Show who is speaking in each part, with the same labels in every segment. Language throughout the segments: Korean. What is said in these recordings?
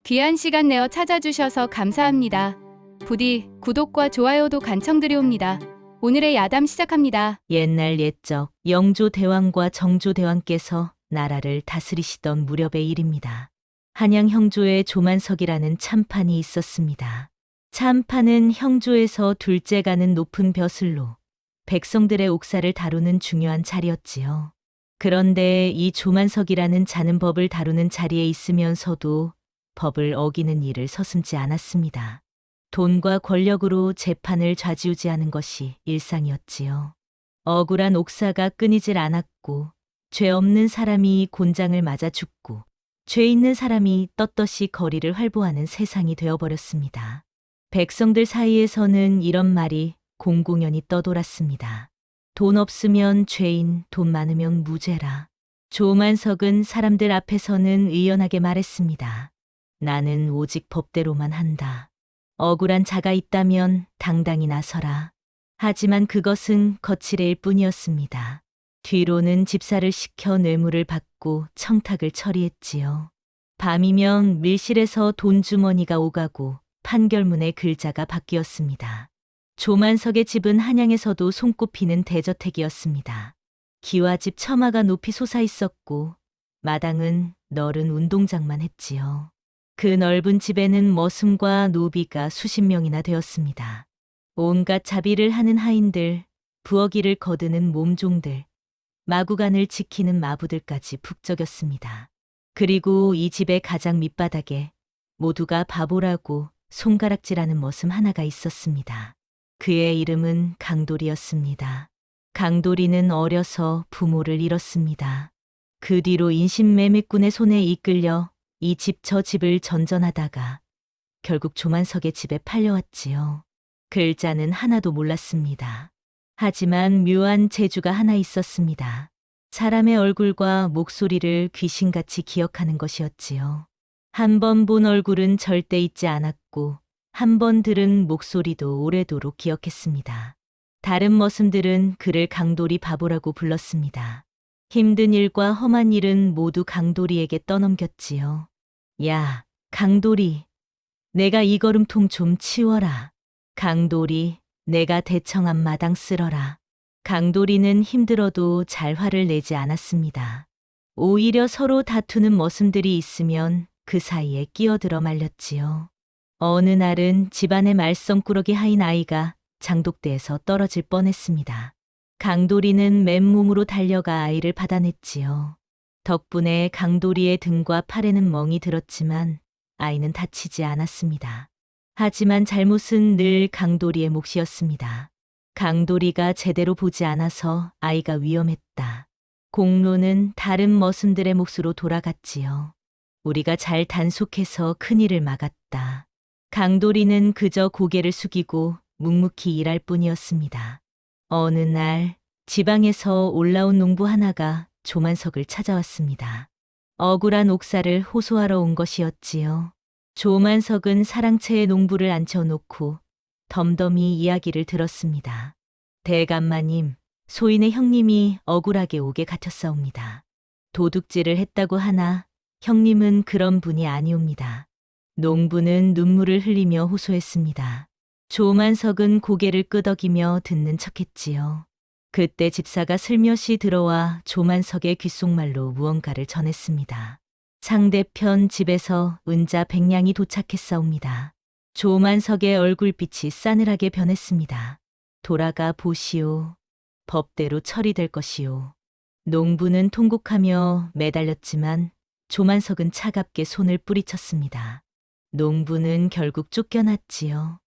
Speaker 1: 귀한 시간 내어 찾아주셔서 감사합니다. 부디 구독과 좋아요도 간청드리옵니다. 오늘의 야담 시작합니다.
Speaker 2: 옛날 옛적 영조 대왕과 정조 대왕께서 나라를 다스리시던 무렵의 일입니다. 한양 형조에 조만석이라는 참판이 있었습니다. 참판은 형조에서 둘째 가는 높은 벼슬로 백성들의 옥사를 다루는 중요한 자리였지요. 그런데 이 조만석이라는 자는 법을 다루는 자리에 있으면서도 법을 어기는 일을 서슴지 않았습니다. 돈과 권력으로 재판을 좌지우지하는 것이 일상이었지요. 억울한 옥사가 끊이질 않았고 죄 없는 사람이 곤장을 맞아 죽고 죄 있는 사람이 떳떳이 거리를 활보하는 세상이 되어버렸습니다. 백성들 사이에서는 이런 말이 공공연히 떠돌았습니다. 돈 없으면 죄인, 돈 많으면 무죄라. 조만석은 사람들 앞에서는 의연하게 말했습니다. 나는 오직 법대로만 한다. 억울한 자가 있다면 당당히 나서라. 하지만 그것은 거칠애일 뿐이었습니다. 뒤로는 집사를 시켜 뇌물을 받고 청탁을 처리했지요. 밤이면 밀실에서 돈주머니가 오가고 판결문의 글자가 바뀌었습니다. 조만석의 집은 한양에서도 손꼽히는 대저택이었습니다. 기와집 처마가 높이 솟아 있었고 마당은 넓은 운동장만 했지요. 그 넓은 집에는 머슴과 노비가 수십 명이나 되었습니다. 온갖 자비를 하는 하인들, 부엌일을 거드는 몸종들, 마구간을 지키는 마부들까지 북적였습니다. 그리고 이 집의 가장 밑바닥에 모두가 바보라고 손가락질하는 머슴 하나가 있었습니다. 그의 이름은 강돌이었습니다. 강돌이는 어려서 부모를 잃었습니다. 그 뒤로 인신매매꾼의 손에 이끌려 이 집 저 집을 전전하다가 결국 조만석의 집에 팔려왔지요. 글자는 하나도 몰랐습니다. 하지만 묘한 재주가 하나 있었습니다. 사람의 얼굴과 목소리를 귀신같이 기억하는 것이었지요. 한 번 본 얼굴은 절대 잊지 않았고 한 번 들은 목소리도 오래도록 기억했습니다. 다른 머슴들은 그를 강돌이 바보라고 불렀습니다. 힘든 일과 험한 일은 모두 강돌이에게 떠넘겼지요. 야, 강돌이, 내가 이 걸음통 좀 치워라. 강돌이, 내가 대청한 마당 쓸어라. 강돌이는 힘들어도 잘 화를 내지 않았습니다. 오히려 서로 다투는 머슴들이 있으면 그 사이에 끼어들어 말렸지요. 어느 날은 집안의 말썽꾸러기 하인 아이가 장독대에서 떨어질 뻔했습니다. 강돌이는 맨몸으로 달려가 아이를 받아냈지요. 덕분에 강돌이의 등과 팔에는 멍이 들었지만 아이는 다치지 않았습니다. 하지만 잘못은 늘 강돌이의 몫이었습니다. 강돌이가 제대로 보지 않아서 아이가 위험했다. 공로는 다른 머슴들의 몫으로 돌아갔지요. 우리가 잘 단속해서 큰일을 막았다. 강돌이는 그저 고개를 숙이고 묵묵히 일할 뿐이었습니다. 어느 날 지방에서 올라온 농부 하나가 조만석을 찾아왔습니다. 억울한 옥사를 호소하러 온 것이었지요. 조만석은 사랑채에 농부를 앉혀놓고 덤덤히 이야기를 들었습니다. 대감마님, 소인의 형님이 억울하게 오게 갇혔사옵니다. 도둑질을 했다고 하나 형님은 그런 분이 아니옵니다. 농부는 눈물을 흘리며 호소했습니다. 조만석은 고개를 끄덕이며 듣는 척했지요. 그때 집사가 슬며시 들어와 조만석의 귓속말로 무언가를 전했습니다. 상대편 집에서 은자 100냥이 도착했사옵니다. 조만석의 얼굴빛이 싸늘하게 변했습니다. 돌아가 보시오. 법대로 처리될 것이오. 농부는 통곡하며 매달렸지만 조만석은 차갑게 손을 뿌리쳤습니다. 농부는 결국 쫓겨났지요.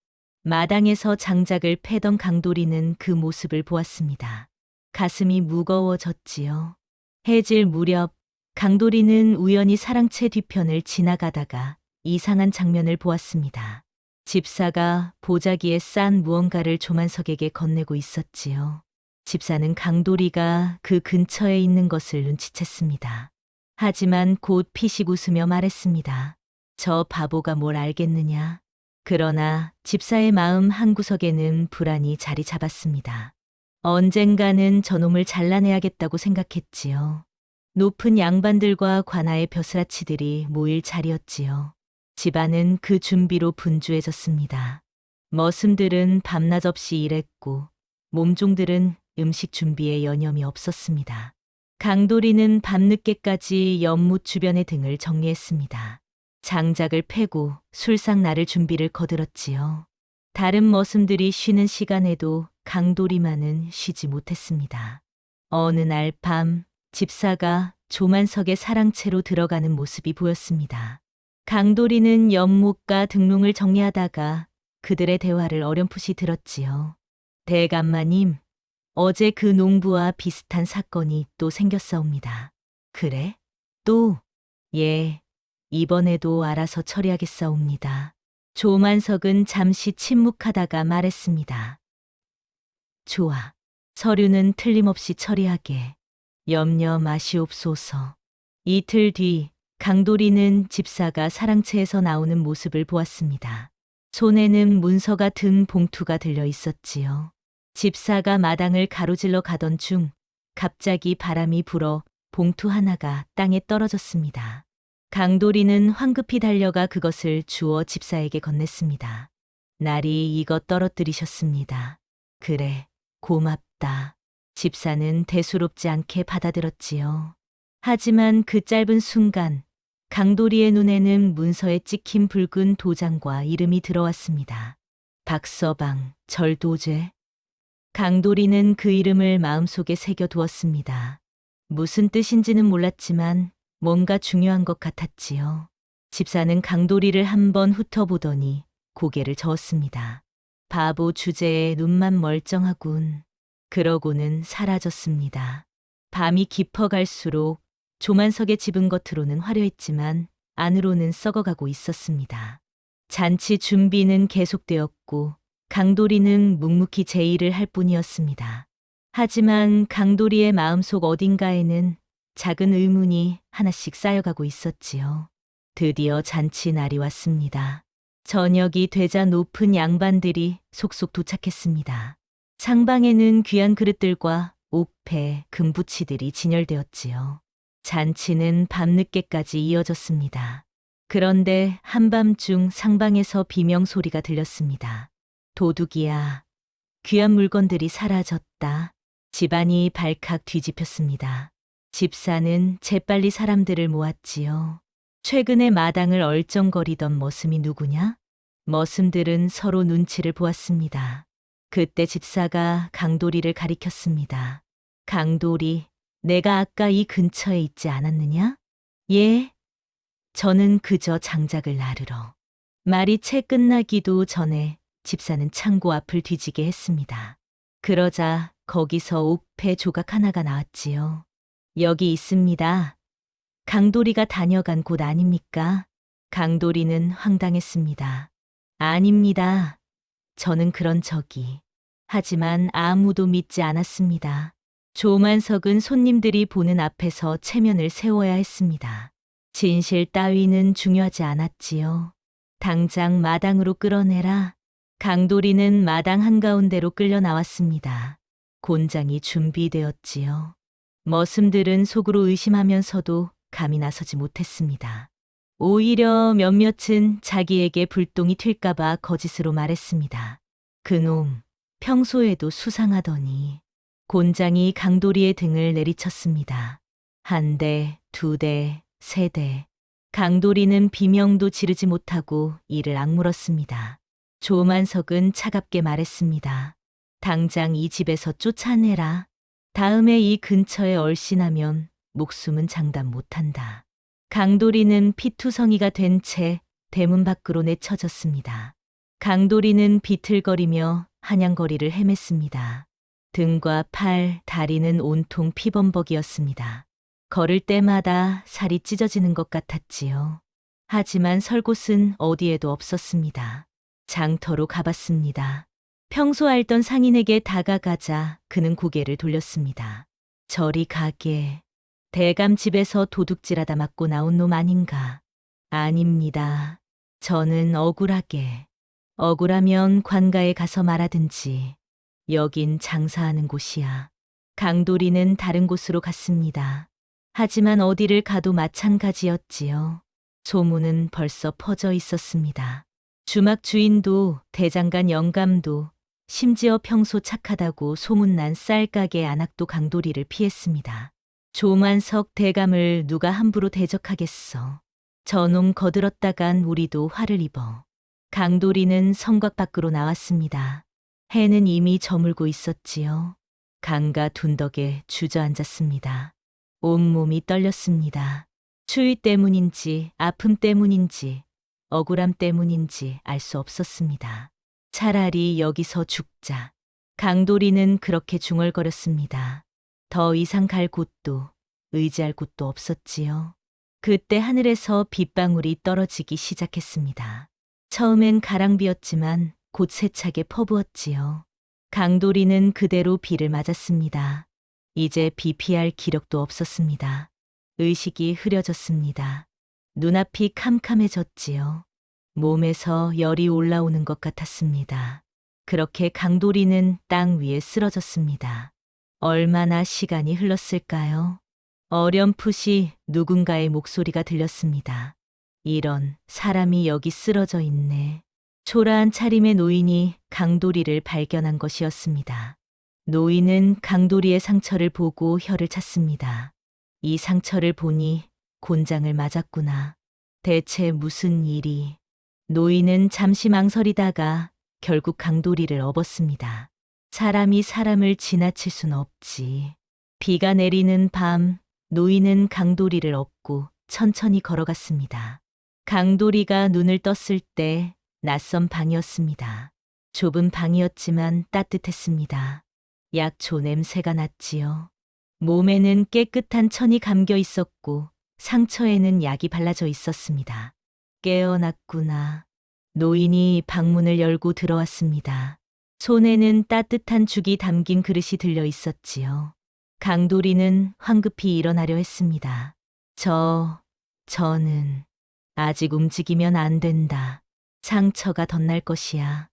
Speaker 2: 마당에서 장작을 패던 강돌이는 그 모습을 보았습니다. 가슴이 무거워졌지요. 해질 무렵 강돌이는 우연히 사랑채 뒤편을 지나가다가 이상한 장면을 보았습니다. 집사가 보자기에 싼 무언가를 조만석에게 건네고 있었지요. 집사는 강돌이가 그 근처에 있는 것을 눈치챘습니다. 하지만 곧 피식 웃으며 말했습니다. 저 바보가 뭘 알겠느냐. 그러나 집사의 마음 한구석에는 불안이 자리 잡았습니다. 언젠가는 저놈을 잘라내야겠다고 생각했지요. 높은 양반들과 관아의 벼슬아치들이 모일 자리였지요. 집안은 그 준비로 분주해졌습니다. 머슴들은 밤낮 없이 일했고 몸종들은 음식 준비에 여념이 없었습니다. 강도리는 밤늦게까지 연못 주변의 등을 정리했습니다. 장작을 패고 술상날을 준비를 거들었지요. 다른 머슴들이 쉬는 시간에도 강도리만은 쉬지 못했습니다. 어느 날 밤 집사가 조만석의 사랑채로 들어가는 모습이 보였습니다. 강도리는 연못과 등롱을 정리하다가 그들의 대화를 어렴풋이 들었지요. 대감마님, 어제 그 농부와 비슷한 사건이 또 생겼사옵니다. 그래? 또? 예, 이번에도 알아서 처리하겠사옵니다. 조만석은 잠시 침묵하다가 말했습니다. 좋아. 서류는 틀림없이 처리하게. 염려 마시옵소서. 이틀 뒤 강도리는 집사가 사랑채에서 나오는 모습을 보았습니다. 손에는 문서가 든 봉투가 들려 있었지요. 집사가 마당을 가로질러 가던 중 갑자기 바람이 불어 봉투 하나가 땅에 떨어졌습니다. 강도리는 황급히 달려가 그것을 주워 집사에게 건넸습니다. 날이 이것 떨어뜨리셨습니다. 그래, 고맙다. 집사는 대수롭지 않게 받아들었지요. 하지만 그 짧은 순간 강도리의 눈에는 문서에 찍힌 붉은 도장과 이름이 들어왔습니다. 박서방, 절도죄. 강도리는 그 이름을 마음속에 새겨두었습니다. 무슨 뜻인지는 몰랐지만 뭔가 중요한 것 같았지요. 집사는 강도리를 한번 훑어보더니 고개를 저었습니다. 바보 주제에 눈만 멀쩡하군. 그러고는 사라졌습니다. 밤이 깊어갈수록 조만석의 집은 겉으로는 화려했지만 안으로는 썩어가고 있었습니다. 잔치 준비는 계속되었고 강도리는 묵묵히 제 일을 할 뿐이었습니다. 하지만 강도리의 마음속 어딘가에는 작은 의문이 하나씩 쌓여가고 있었지요. 드디어 잔치 날이 왔습니다. 저녁이 되자 높은 양반들이 속속 도착했습니다. 상방에는 귀한 그릇들과 옥패, 금부치들이 진열되었지요. 잔치는 밤늦게까지 이어졌습니다. 그런데 한밤중 상방에서 비명 소리가 들렸습니다. 도둑이야. 귀한 물건들이 사라졌다. 집안이 발칵 뒤집혔습니다. 집사는 재빨리 사람들을 모았지요. 최근에 마당을 얼쩡거리던 머슴이 누구냐? 머슴들은 서로 눈치를 보았습니다. 그때 집사가 강도리를 가리켰습니다. 강도리, 내가 아까 이 근처에 있지 않았느냐? 예. 저는 그저 장작을 나르러. 말이 채 끝나기도 전에 집사는 창고 앞을 뒤지게 했습니다. 그러자 거기서 옥패 조각 하나가 나왔지요. 여기 있습니다. 강도리가 다녀간 곳 아닙니까? 강도리는 황당했습니다. 아닙니다. 저는 그런 적이. 하지만 아무도 믿지 않았습니다. 조만석은 손님들이 보는 앞에서 체면을 세워야 했습니다. 진실 따위는 중요하지 않았지요. 당장 마당으로 끌어내라. 강도리는 마당 한가운데로 끌려 나왔습니다. 곤장이 준비되었지요. 머슴들은 속으로 의심하면서도 감이 나서지 못했습니다. 오히려 몇몇은 자기에게 불똥이 튈까봐 거짓으로 말했습니다. 그놈, 평소에도 수상하더니. 곤장이 강도리의 등을 내리쳤습니다. 한 대, 두 대, 세 대. 강도리는 비명도 지르지 못하고 이를 악물었습니다. 조만석은 차갑게 말했습니다. 당장 이 집에서 쫓아내라. 다음에 이 근처에 얼씬하면 목숨은 장담 못한다. 강도리는 피투성이가 된 채 대문 밖으로 내쳐졌습니다. 강도리는 비틀거리며 한양거리를 헤맸습니다. 등과 팔, 다리는 온통 피범벅이었습니다. 걸을 때마다 살이 찢어지는 것 같았지요. 하지만 설 곳은 어디에도 없었습니다. 장터로 가봤습니다. 평소 알던 상인에게 다가가자 그는 고개를 돌렸습니다. 저리 가게. 대감 집에서 도둑질하다 맞고 나온 놈 아닌가? 아닙니다. 저는 억울하게. 억울하면 관가에 가서 말하든지. 여긴 장사하는 곳이야. 강도리는 다른 곳으로 갔습니다. 하지만 어디를 가도 마찬가지였지요. 소문은 벌써 퍼져 있었습니다. 주막 주인도 대장간 영감도 심지어 평소 착하다고 소문난 쌀가게 안악도 강도리를 피했습니다. 조만석 대감을 누가 함부로 대적하겠어. 저놈 거들었다간 우리도 화를 입어. 강도리는 성곽 밖으로 나왔습니다. 해는 이미 저물고 있었지요. 강가 둔덕에 주저앉았습니다. 온몸이 떨렸습니다. 추위 때문인지 아픔 때문인지 억울함 때문인지 알 수 없었습니다. 차라리 여기서 죽자. 강도리는 그렇게 중얼거렸습니다. 더 이상 갈 곳도 의지할 곳도 없었지요. 그때 하늘에서 빗방울이 떨어지기 시작했습니다. 처음엔 가랑비였지만 곧 세차게 퍼부었지요. 강도리는 그대로 비를 맞았습니다. 이제 비 피할 기력도 없었습니다. 의식이 흐려졌습니다. 눈앞이 캄캄해졌지요. 몸에서 열이 올라오는 것 같았습니다. 그렇게 강도리는 땅 위에 쓰러졌습니다. 얼마나 시간이 흘렀을까요? 어렴풋이 누군가의 목소리가 들렸습니다. 이런 사람이 여기 쓰러져 있네. 초라한 차림의 노인이 강도리를 발견한 것이었습니다. 노인은 강도리의 상처를 보고 혀를 찼습니다. 이 상처를 보니 곤장을 맞았구나. 대체 무슨 일이? 노인은 잠시 망설이다가 결국 강도리를 업었습니다. 사람이 사람을 지나칠 순 없지. 비가 내리는 밤, 노인은 강도리를 업고 천천히 걸어갔습니다. 강도리가 눈을 떴을 때 낯선 방이었습니다. 좁은 방이었지만 따뜻했습니다. 약초 냄새가 났지요. 몸에는 깨끗한 천이 감겨 있었고 상처에는 약이 발라져 있었습니다. 깨어났구나. 노인이 방문을 열고 들어왔습니다. 손에는 따뜻한 죽이 담긴 그릇이 들려 있었지요. 강도리는 황급히 일어나려 했습니다. 저는 아직 움직이면 안 된다. 상처가 덧날 것이야.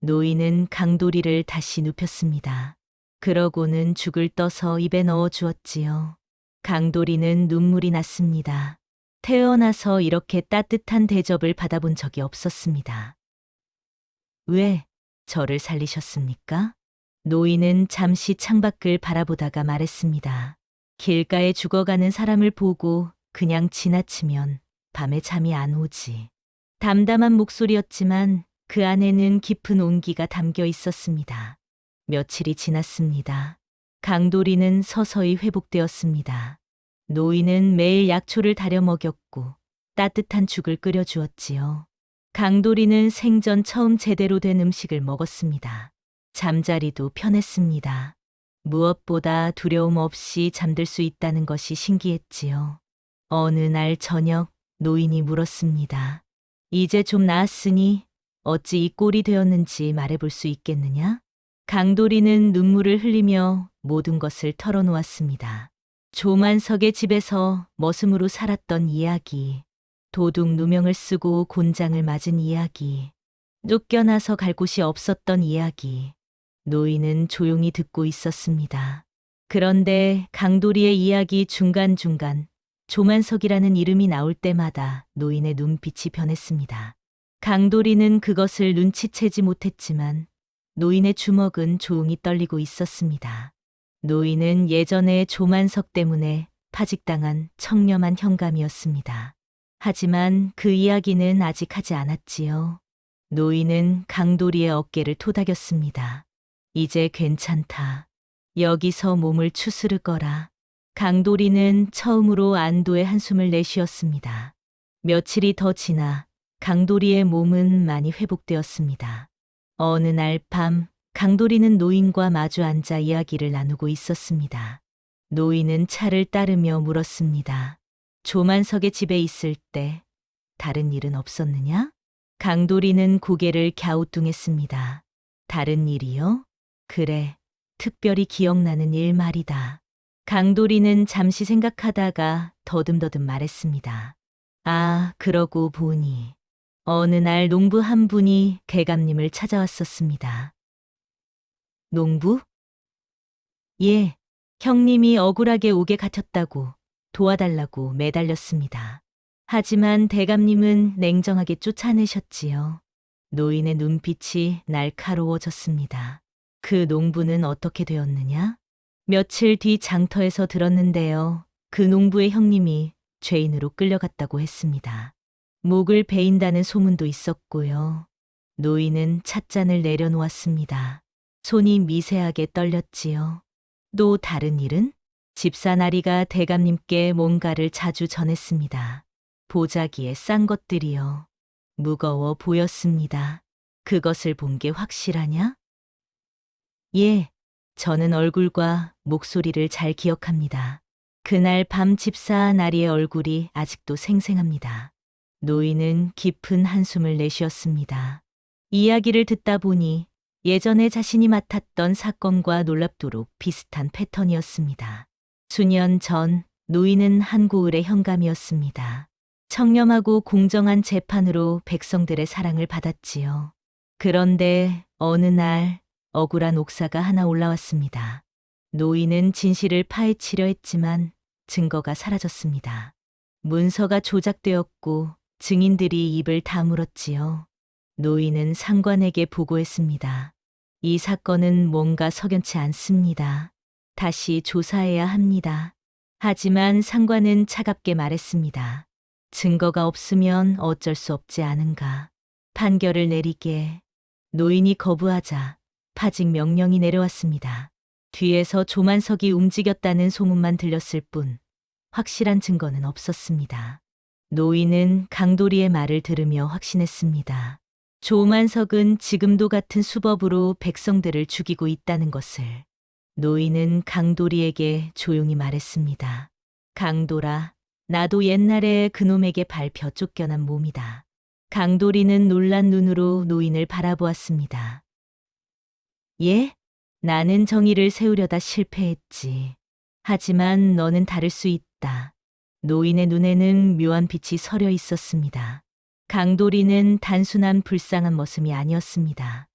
Speaker 2: 노인은 강도리를 다시 눕혔습니다. 그러고는 죽을 떠서 입에 넣어 주었지요. 강도리는 눈물이 났습니다. 태어나서 이렇게 따뜻한 대접을 받아본 적이 없었습니다. 왜 저를 살리셨습니까? 노인은 잠시 창밖을 바라보다가 말했습니다. 길가에 죽어가는 사람을 보고 그냥 지나치면 밤에 잠이 안 오지. 담담한 목소리였지만 그 안에는 깊은 온기가 담겨 있었습니다. 며칠이 지났습니다. 강도리는 서서히 회복되었습니다. 노인은 매일 약초를 다려 먹였고 따뜻한 죽을 끓여 주었지요. 강도리는 생전 처음 제대로 된 음식을 먹었습니다. 잠자리도 편했습니다. 무엇보다 두려움 없이 잠들 수 있다는 것이 신기했지요. 어느 날 저녁 노인이 물었습니다. 이제 좀 나았으니 어찌 이 꼴이 되었는지 말해볼 수 있겠느냐? 강도리는 눈물을 흘리며 모든 것을 털어놓았습니다. 조만석의 집에서 머슴으로 살았던 이야기, 도둑 누명을 쓰고 곤장을 맞은 이야기, 쫓겨나서 갈 곳이 없었던 이야기. 노인은 조용히 듣고 있었습니다. 그런데 강도리의 이야기 중간중간 조만석이라는 이름이 나올 때마다 노인의 눈빛이 변했습니다. 강도리는 그것을 눈치채지 못했지만 노인의 주먹은 조용히 떨리고 있었습니다. 노인은 예전에 조만석 때문에 파직당한 청렴한 현감이었습니다. 하지만 그 이야기는 아직 하지 않았지요. 노인은 강도리의 어깨를 토닥였습니다. 이제 괜찮다. 여기서 몸을 추스르거라. 강도리는 처음으로 안도의 한숨을 내쉬었습니다. 며칠이 더 지나 강도리의 몸은 많이 회복되었습니다. 어느 날 밤 강도리는 노인과 마주 앉아 이야기를 나누고 있었습니다. 노인은 차를 따르며 물었습니다. 조만석의 집에 있을 때 다른 일은 없었느냐? 강도리는 고개를 갸우뚱했습니다. 다른 일이요? 그래, 특별히 기억나는 일 말이다. 강도리는 잠시 생각하다가 더듬더듬 말했습니다. 아, 그러고 보니 어느 날 농부 한 분이 대감님을 찾아왔었습니다. 농부? 예, 형님이 억울하게 옥에 갇혔다고 도와달라고 매달렸습니다. 하지만 대감님은 냉정하게 쫓아내셨지요. 노인의 눈빛이 날카로워졌습니다. 그 농부는 어떻게 되었느냐? 며칠 뒤 장터에서 들었는데요. 그 농부의 형님이 죄인으로 끌려갔다고 했습니다. 목을 베인다는 소문도 있었고요. 노인은 찻잔을 내려놓았습니다. 손이 미세하게 떨렸지요. 또 다른 일은? 집사나리가 대감님께 뭔가를 자주 전했습니다. 보자기에 싼 것들이요. 무거워 보였습니다. 그것을 본 게 확실하냐? 예, 저는 얼굴과 목소리를 잘 기억합니다. 그날 밤 집사 나리의 얼굴이 아직도 생생합니다. 노인은 깊은 한숨을 내쉬었습니다. 이야기를 듣다 보니 예전에 자신이 맡았던 사건과 놀랍도록 비슷한 패턴이었습니다. 수년 전 노인은 한 고을의 현감이었습니다. 청렴하고 공정한 재판으로 백성들의 사랑을 받았지요. 그런데 어느 날 억울한 옥사가 하나 올라왔습니다. 노인은 진실을 파헤치려 했지만 증거가 사라졌습니다. 문서가 조작되었고 증인들이 입을 다물었지요. 노인은 상관에게 보고했습니다. 이 사건은 뭔가 석연치 않습니다. 다시 조사해야 합니다. 하지만 상관은 차갑게 말했습니다. 증거가 없으면 어쩔 수 없지 않은가. 판결을 내리게. 노인이 거부하자 파직 명령이 내려왔습니다. 뒤에서 조만석이 움직였다는 소문만 들렸을 뿐 확실한 증거는 없었습니다. 노인은 강도리의 말을 들으며 확신했습니다. 조만석은 지금도 같은 수법으로 백성들을 죽이고 있다는 것을. 노인은 강도리에게 조용히 말했습니다. 강도라, 나도 옛날에 그놈에게 밟혀 쫓겨난 몸이다. 강도리는 놀란 눈으로 노인을 바라보았습니다. 예? 나는 정의를 세우려다 실패했지. 하지만 너는 다를 수 있다. 노인의 눈에는 묘한 빛이 서려 있었습니다. 강도리는 단순한 불쌍한 모습이 아니었습니다.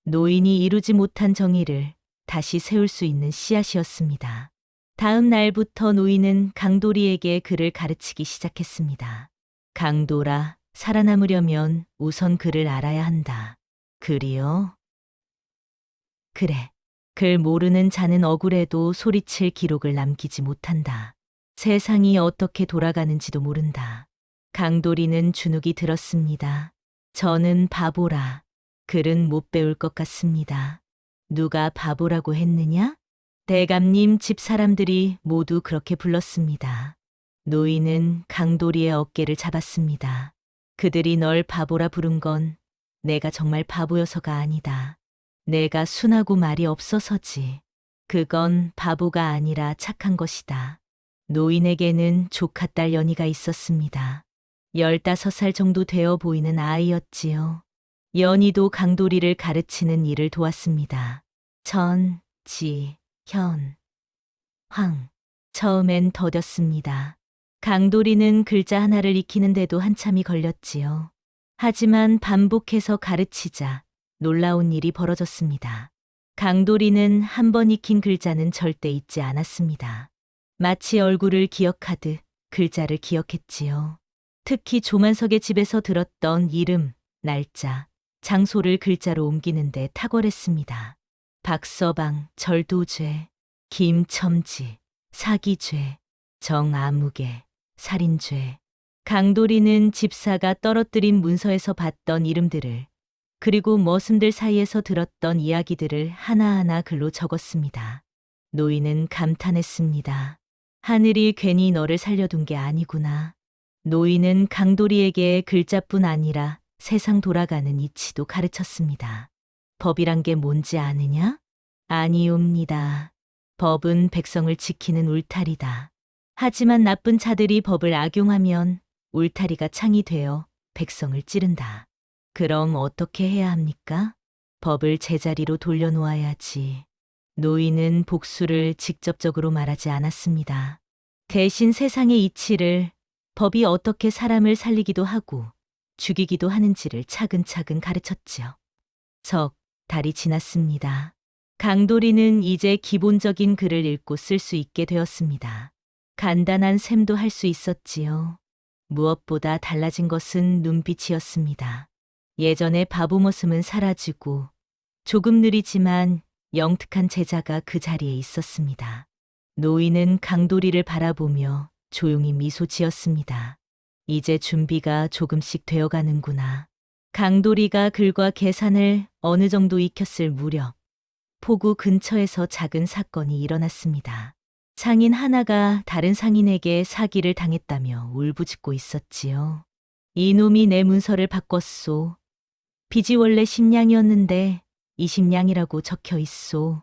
Speaker 2: 노인이 이루지 못한 정의를 다시 세울 수 있는 씨앗이었습니다. 다음 날부터 노인은 강도리에게 글을 가르치기 시작했습니다. 강도라, 살아남으려면 우선 글을 알아야 한다. 글이요? 그래. 글 모르는 자는 억울해도 소리칠 기록을 남기지 못한다. 세상이 어떻게 돌아가는지도 모른다. 강도리는 주눅이 들었습니다. 저는 바보라. 글은 못 배울 것 같습니다. 누가 바보라고 했느냐? 대감님 집 사람들이 모두 그렇게 불렀습니다. 노인은 강도리의 어깨를 잡았습니다. 그들이 널 바보라 부른 건 내가 정말 바보여서가 아니다. 내가 순하고 말이 없어서지. 그건 바보가 아니라 착한 것이다. 노인에게는 조카딸 연희가 있었습니다. 15살 정도 되어 보이는 아이였지요. 연희도 강도리를 가르치는 일을 도왔습니다. 전, 지, 현, 황. 처음엔 더뎠습니다. 강도리는 글자 하나를 익히는데도 한참이 걸렸지요. 하지만 반복해서 가르치자 놀라운 일이 벌어졌습니다. 강도리는 한 번 익힌 글자는 절대 잊지 않았습니다. 마치 얼굴을 기억하듯 글자를 기억했지요. 특히 조만석의 집에서 들었던 이름, 날짜, 장소를 글자로 옮기는데 탁월했습니다. 박서방, 절도죄, 김첨지, 사기죄, 정아무개, 살인죄. 강도리는 집사가 떨어뜨린 문서에서 봤던 이름들을 그리고 머슴들 사이에서 들었던 이야기들을 하나하나 글로 적었습니다. 노인은 감탄했습니다. 하늘이 괜히 너를 살려둔 게 아니구나. 노인은 강도리에게 글자뿐 아니라 세상 돌아가는 이치도 가르쳤습니다. 법이란 게 뭔지 아느냐? 아니옵니다. 법은 백성을 지키는 울타리다. 하지만 나쁜 자들이 법을 악용하면 울타리가 창이 되어 백성을 찌른다. 그럼 어떻게 해야 합니까? 법을 제자리로 돌려놓아야지. 노인은 복수를 직접적으로 말하지 않았습니다. 대신 세상의 이치를, 법이 어떻게 사람을 살리기도 하고 죽이기도 하는지를 차근차근 가르쳤지요. 석 달이 지났습니다. 강도리는 이제 기본적인 글을 읽고 쓸 수 있게 되었습니다. 간단한 셈도 할 수 있었지요. 무엇보다 달라진 것은 눈빛이었습니다. 예전의 바보 모습은 사라지고 조금 느리지만 영특한 제자가 그 자리에 있었습니다. 노인은 강도리를 바라보며 조용히 미소 지었습니다. 이제 준비가 조금씩 되어가는구나. 강도리가 글과 계산을 어느 정도 익혔을 무렵 포구 근처에서 작은 사건이 일어났습니다. 상인 하나가 다른 상인에게 사기를 당했다며 울부짖고 있었지요. 이놈이 내 문서를 바꿨소. 빚이 원래 10냥이었는데 20냥이라고 적혀 있소.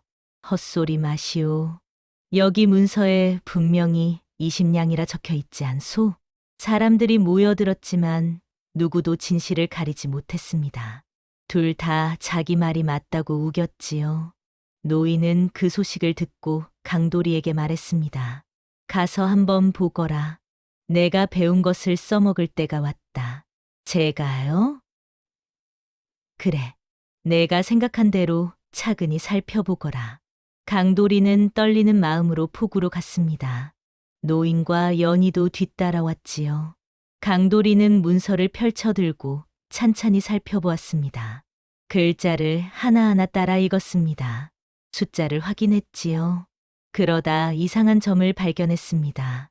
Speaker 2: 헛소리 마시오. 여기 문서에 분명히 20냥이라 적혀 있지 않소? 사람들이 모여들었지만 누구도 진실을 가리지 못했습니다. 둘 다 자기 말이 맞다고 우겼지요. 노인은 그 소식을 듣고 강도리에게 말했습니다. 가서 한번 보거라. 내가 배운 것을 써먹을 때가 왔다. 제가요? 그래. 내가 생각한 대로 차근히 살펴보거라. 강도리는 떨리는 마음으로 포구로 갔습니다. 노인과 연희도 뒤따라왔지요. 강도리는 문서를 펼쳐들고 찬찬히 살펴보았습니다. 글자를 하나하나 따라 읽었습니다. 숫자를 확인했지요. 그러다 이상한 점을 발견했습니다.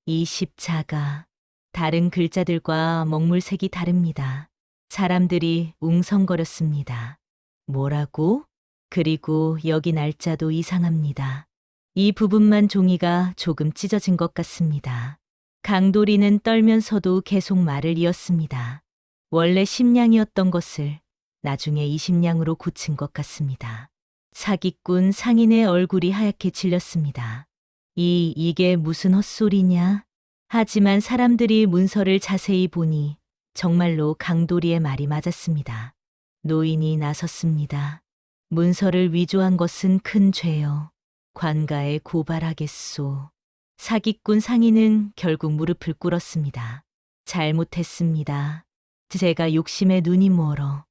Speaker 2: 이 십자가, 다른 글자들과 먹물색이 다릅니다. 사람들이 웅성거렸습니다. 뭐라고? 그리고 여기 날짜도 이상합니다. 이 부분만 종이가 조금 찢어진 것 같습니다. 강도리는 떨면서도 계속 말을 이었습니다. 원래 10냥이었던 것을 나중에 20냥으로 고친 것 같습니다. 사기꾼 상인의 얼굴이 하얗게 질렸습니다. 이게 무슨 헛소리냐? 하지만 사람들이 문서를 자세히 보니 정말로 강도리의 말이 맞았습니다. 노인이 나섰습니다. 문서를 위조한 것은 큰 죄요. 관가에 고발하겠소. 사기꾼 상인은 결국 무릎을 꿇었습니다. 잘못했습니다. 제가 욕심에 눈이 멀어.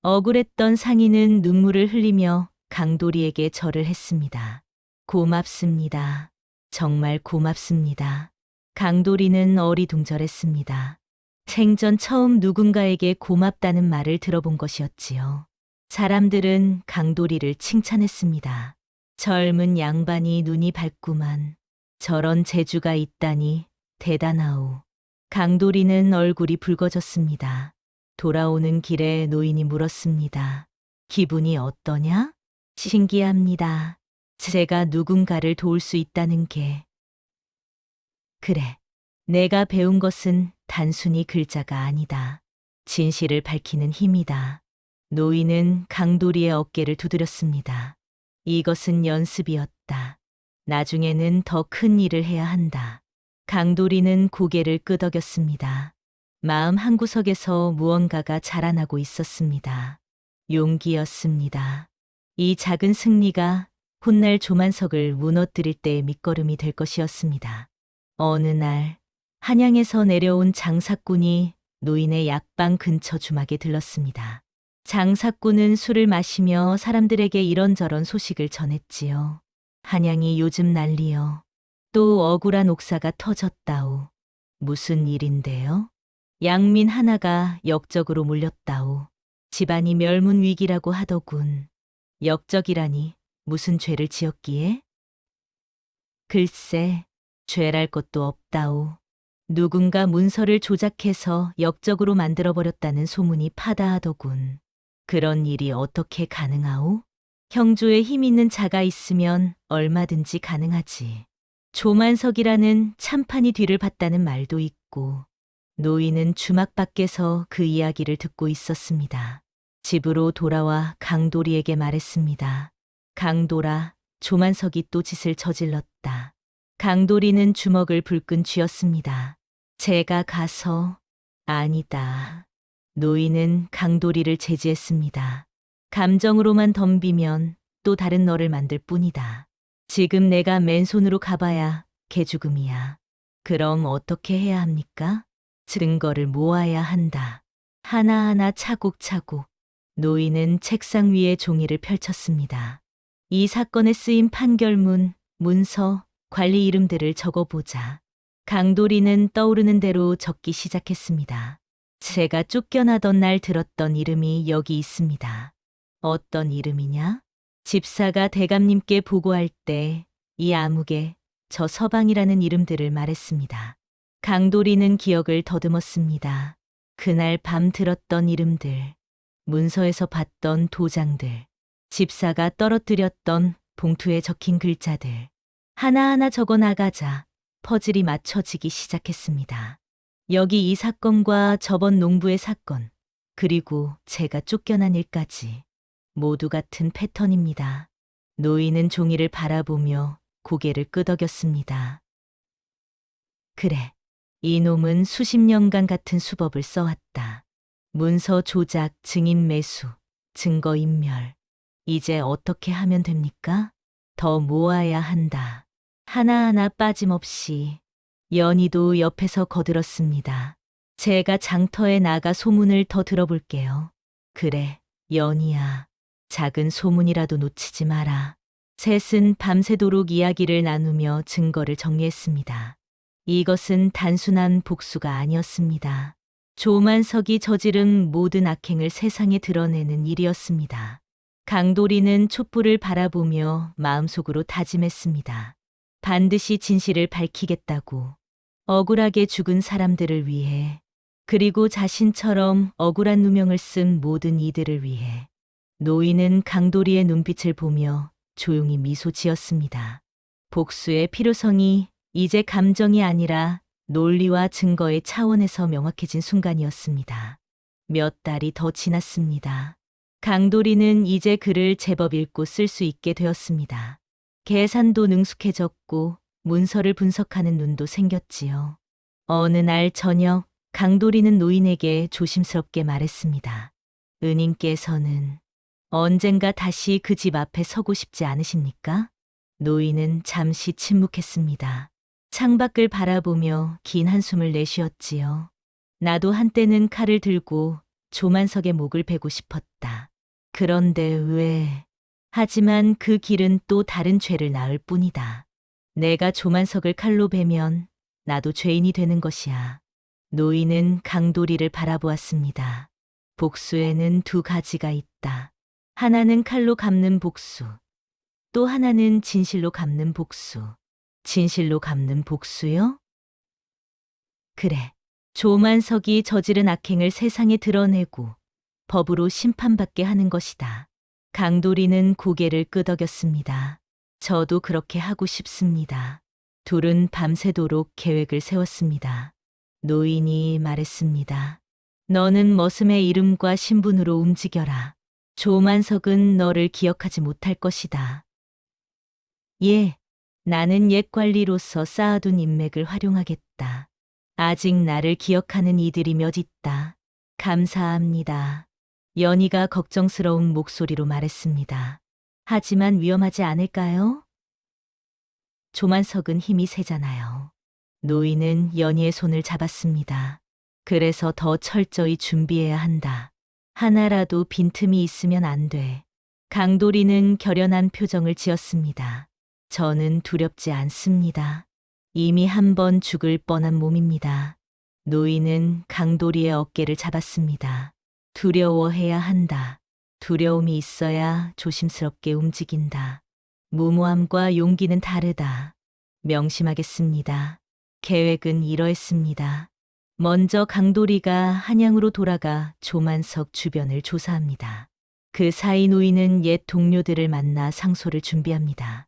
Speaker 2: 억울했던 상인은 눈물을 흘리며 강도리에게 절을 했습니다. 고맙습니다. 정말 고맙습니다. 강도리는 어리둥절했습니다. 생전 처음 누군가에게 고맙다는 말을 들어본 것이었지요. 사람들은 강도리를 칭찬했습니다. 젊은 양반이 눈이 밝구만. 저런 재주가 있다니 대단하오. 강도리는 얼굴이 붉어졌습니다. 돌아오는 길에 노인이 물었습니다. 기분이 어떠냐? 신기합니다. 제가 누군가를 도울 수 있다는 게. 그래. 내가 배운 것은 단순히 글자가 아니다. 진실을 밝히는 힘이다. 노인은 강도리의 어깨를 두드렸습니다. 이것은 연습이었다. 나중에는 더 큰 일을 해야 한다. 강도리는 고개를 끄덕였습니다. 마음 한구석에서 무언가가 자라나고 있었습니다. 용기였습니다. 이 작은 승리가 훗날 조만석을 무너뜨릴 때의 밑거름이 될 것이었습니다. 어느 날 한양에서 내려온 장사꾼이 노인의 약방 근처 주막에 들렀습니다. 장사꾼은 술을 마시며 사람들에게 이런저런 소식을 전했지요. 한양이 요즘 난리요. 또 억울한 옥사가 터졌다오. 무슨 일인데요? 양민 하나가 역적으로 물렸다오. 집안이 멸문 위기라고 하더군. 역적이라니 무슨 죄를 지었기에? 글쎄, 죄랄 것도 없다오. 누군가 문서를 조작해서 역적으로 만들어버렸다는 소문이 파다하더군. 그런 일이 어떻게 가능하오? 형조에 힘 있는 자가 있으면 얼마든지 가능하지. 조만석이라는 참판이 뒤를 봤다는 말도 있고. 노인은 주막 밖에서 그 이야기를 듣고 있었습니다. 집으로 돌아와 강도리에게 말했습니다. 강도라, 조만석이 또 짓을 저질렀다. 강도리는 주먹을 불끈 쥐었습니다. 제가 가서. 아니다. 노인은 강도리를 제지했습니다. 감정으로만 덤비면 또 다른 너를 만들 뿐이다. 지금 내가 맨손으로 가봐야 개죽음이야. 그럼 어떻게 해야 합니까? 증거를 모아야 한다. 하나하나 차곡차곡. 노인은 책상 위에 종이를 펼쳤습니다. 이 사건에 쓰인 판결문, 문서, 관리 이름들을 적어보자. 강도리는 떠오르는 대로 적기 시작했습니다. 제가 쫓겨나던 날 들었던 이름이 여기 있습니다. 어떤 이름이냐? 집사가 대감님께 보고할 때 이 암흑에 저 서방이라는 이름들을 말했습니다. 강도리는 기억을 더듬었습니다. 그날 밤 들었던 이름들, 문서에서 봤던 도장들, 집사가 떨어뜨렸던 봉투에 적힌 글자들, 하나하나 적어 나가자 퍼즐이 맞춰지기 시작했습니다. 여기 이 사건과 저번 농부의 사건, 그리고 제가 쫓겨난 일까지 모두 같은 패턴입니다. 노인은 종이를 바라보며 고개를 끄덕였습니다. 그래, 이 놈은 수십 년간 같은 수법을 써왔다. 문서 조작, 증인 매수, 증거 인멸. 이제 어떻게 하면 됩니까? 더 모아야 한다. 하나하나 빠짐없이. 연희도 옆에서 거들었습니다. 제가 장터에 나가 소문을 더 들어볼게요. 그래, 연희야. 작은 소문이라도 놓치지 마라. 셋은 밤새도록 이야기를 나누며 증거를 정리했습니다. 이것은 단순한 복수가 아니었습니다. 조만석이 저지른 모든 악행을 세상에 드러내는 일이었습니다. 강도리는 촛불을 바라보며 마음속으로 다짐했습니다. 반드시 진실을 밝히겠다고. 억울하게 죽은 사람들을 위해, 그리고 자신처럼 억울한 누명을 쓴 모든 이들을 위해. 노인은 강도리의 눈빛을 보며 조용히 미소 지었습니다. 복수의 필요성이 이제 감정이 아니라 논리와 증거의 차원에서 명확해진 순간이었습니다. 몇 달이 더 지났습니다. 강도리는 이제 글을 제법 읽고 쓸 수 있게 되었습니다. 계산도 능숙해졌고 문서를 분석하는 눈도 생겼지요. 어느 날 저녁 강도리는 노인에게 조심스럽게 말했습니다. 은인께서는 언젠가 다시 그 집 앞에 서고 싶지 않으십니까? 노인은 잠시 침묵했습니다. 창밖을 바라보며 긴 한숨을 내쉬었지요. 나도 한때는 칼을 들고 조만석의 목을 베고 싶었다. 그런데 왜? 하지만 그 길은 또 다른 죄를 낳을 뿐이다. 내가 조만석을 칼로 베면 나도 죄인이 되는 것이야. 노인은 강도리를 바라보았습니다. 복수에는 두 가지가 있다. 하나는 칼로 갚는 복수, 또 하나는 진실로 갚는 복수. 진실로 갚는 복수요? 그래, 조만석이 저지른 악행을 세상에 드러내고 법으로 심판받게 하는 것이다. 강도리는 고개를 끄덕였습니다. 저도 그렇게 하고 싶습니다. 둘은 밤새도록 계획을 세웠습니다. 노인이 말했습니다. 너는 머슴의 이름과 신분으로 움직여라. 조만석은 너를 기억하지 못할 것이다. 예, 나는 옛 관리로서 쌓아둔 인맥을 활용하겠다. 아직 나를 기억하는 이들이 몇 있다. 감사합니다. 연희가 걱정스러운 목소리로 말했습니다. 하지만 위험하지 않을까요? 조만석은 힘이 세잖아요. 노인은 연희의 손을 잡았습니다. 그래서 더 철저히 준비해야 한다. 하나라도 빈틈이 있으면 안 돼. 강도리는 결연한 표정을 지었습니다. 저는 두렵지 않습니다. 이미 한 번 죽을 뻔한 몸입니다. 노인은 강도리의 어깨를 잡았습니다. 두려워해야 한다. 두려움이 있어야 조심스럽게 움직인다. 무모함과 용기는 다르다. 명심하겠습니다. 계획은 이러했습니다. 먼저 강도리가 한양으로 돌아가 조만석 주변을 조사합니다. 그 사이 노인은 옛 동료들을 만나 상소를 준비합니다.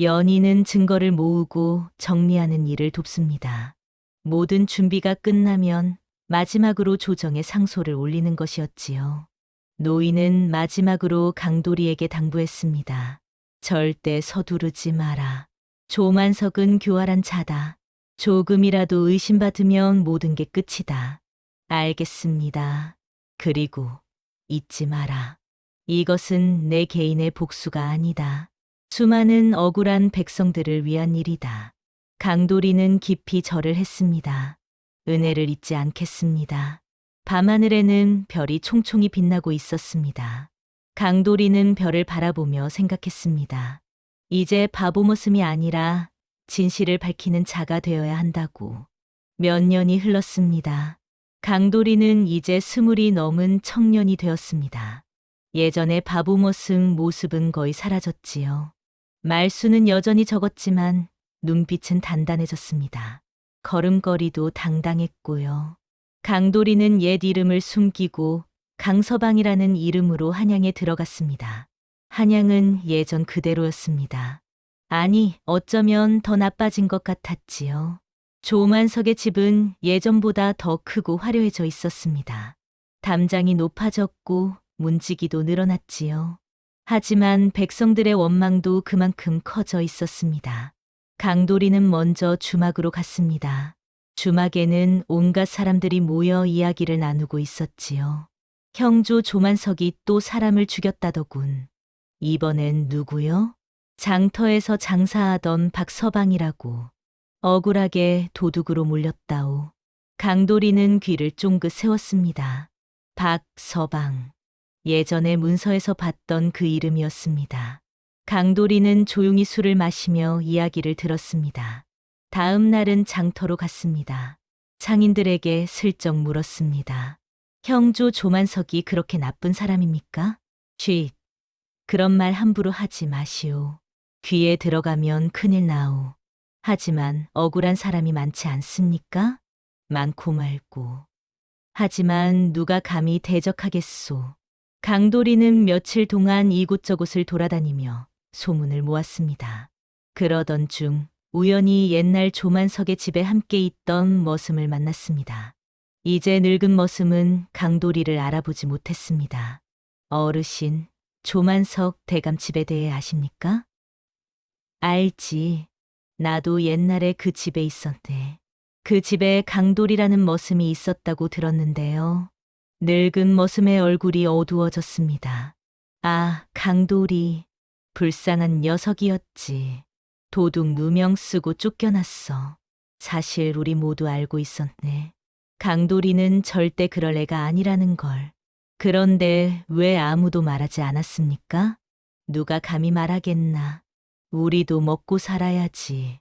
Speaker 2: 연희는 증거를 모으고 정리하는 일을 돕습니다. 모든 준비가 끝나면 마지막으로 조정에 상소를 올리는 것이었지요. 노인은 마지막으로 강도리에게 당부했습니다. 절대 서두르지 마라. 조만석은 교활한 자다. 조금이라도 의심받으면 모든 게 끝이다. 알겠습니다. 그리고 잊지 마라. 이것은 내 개인의 복수가 아니다. 수많은 억울한 백성들을 위한 일이다. 강도리는 깊이 절을 했습니다. 은혜를 잊지 않겠습니다. 밤하늘에는 별이 총총히 빛나고 있었습니다. 강도리는 별을 바라보며 생각했습니다. 이제 바보 모습이 아니라 진실을 밝히는 자가 되어야 한다고. 몇 년이 흘렀습니다. 강도리는 이제 20이 넘은 청년이 되었습니다. 예전의 바보 모습은 거의 사라졌지요. 말수는 여전히 적었지만 눈빛은 단단해졌습니다. 걸음걸이도 당당했고요. 강도리는 옛 이름을 숨기고 강서방이라는 이름으로 한양에 들어갔습니다. 한양은 예전 그대로였습니다. 아니, 어쩌면 더 나빠진 것 같았지요. 조만석의 집은 예전보다 더 크고 화려해져 있었습니다. 담장이 높아졌고 문지기도 늘어났지요. 하지만 백성들의 원망도 그만큼 커져 있었습니다. 강도리는 먼저 주막으로 갔습니다. 주막에는 온갖 사람들이 모여 이야기를 나누고 있었지요. 형조 조만석이 또 사람을 죽였다더군. 이번엔 누구요? 장터에서 장사하던 박서방이라고. 억울하게 도둑으로 몰렸다오. 강도리는 귀를 쫑긋 세웠습니다. 박서방. 예전에 문서에서 봤던 그 이름이었습니다. 강도리는 조용히 술을 마시며 이야기를 들었습니다. 다음 날은 장터로 갔습니다. 상인들에게 슬쩍 물었습니다. 형조 조만석이 그렇게 나쁜 사람입니까? 쉿. 그런 말 함부로 하지 마시오. 귀에 들어가면 큰일 나오. 하지만 억울한 사람이 많지 않습니까? 많고 말고. 하지만 누가 감히 대적하겠소. 강도리는 며칠 동안 이곳저곳을 돌아다니며 소문을 모았습니다. 그러던 중 우연히 옛날 조만석의 집에 함께 있던 머슴을 만났습니다. 이제 늙은 머슴은 강도리를 알아보지 못했습니다. 어르신, 조만석 대감집에 대해 아십니까? 알지. 나도 옛날에 그 집에 있었네. 그 집에 강돌이라는 머슴이 있었다고 들었는데요. 늙은 머슴의 얼굴이 어두워졌습니다. 아, 강돌이. 불쌍한 녀석이었지. 도둑 누명 쓰고 쫓겨났어. 사실 우리 모두 알고 있었네. 강돌이는 절대 그럴 애가 아니라는 걸. 그런데 왜 아무도 말하지 않았습니까? 누가 감히 말하겠나. 우리도 먹고 살아야지.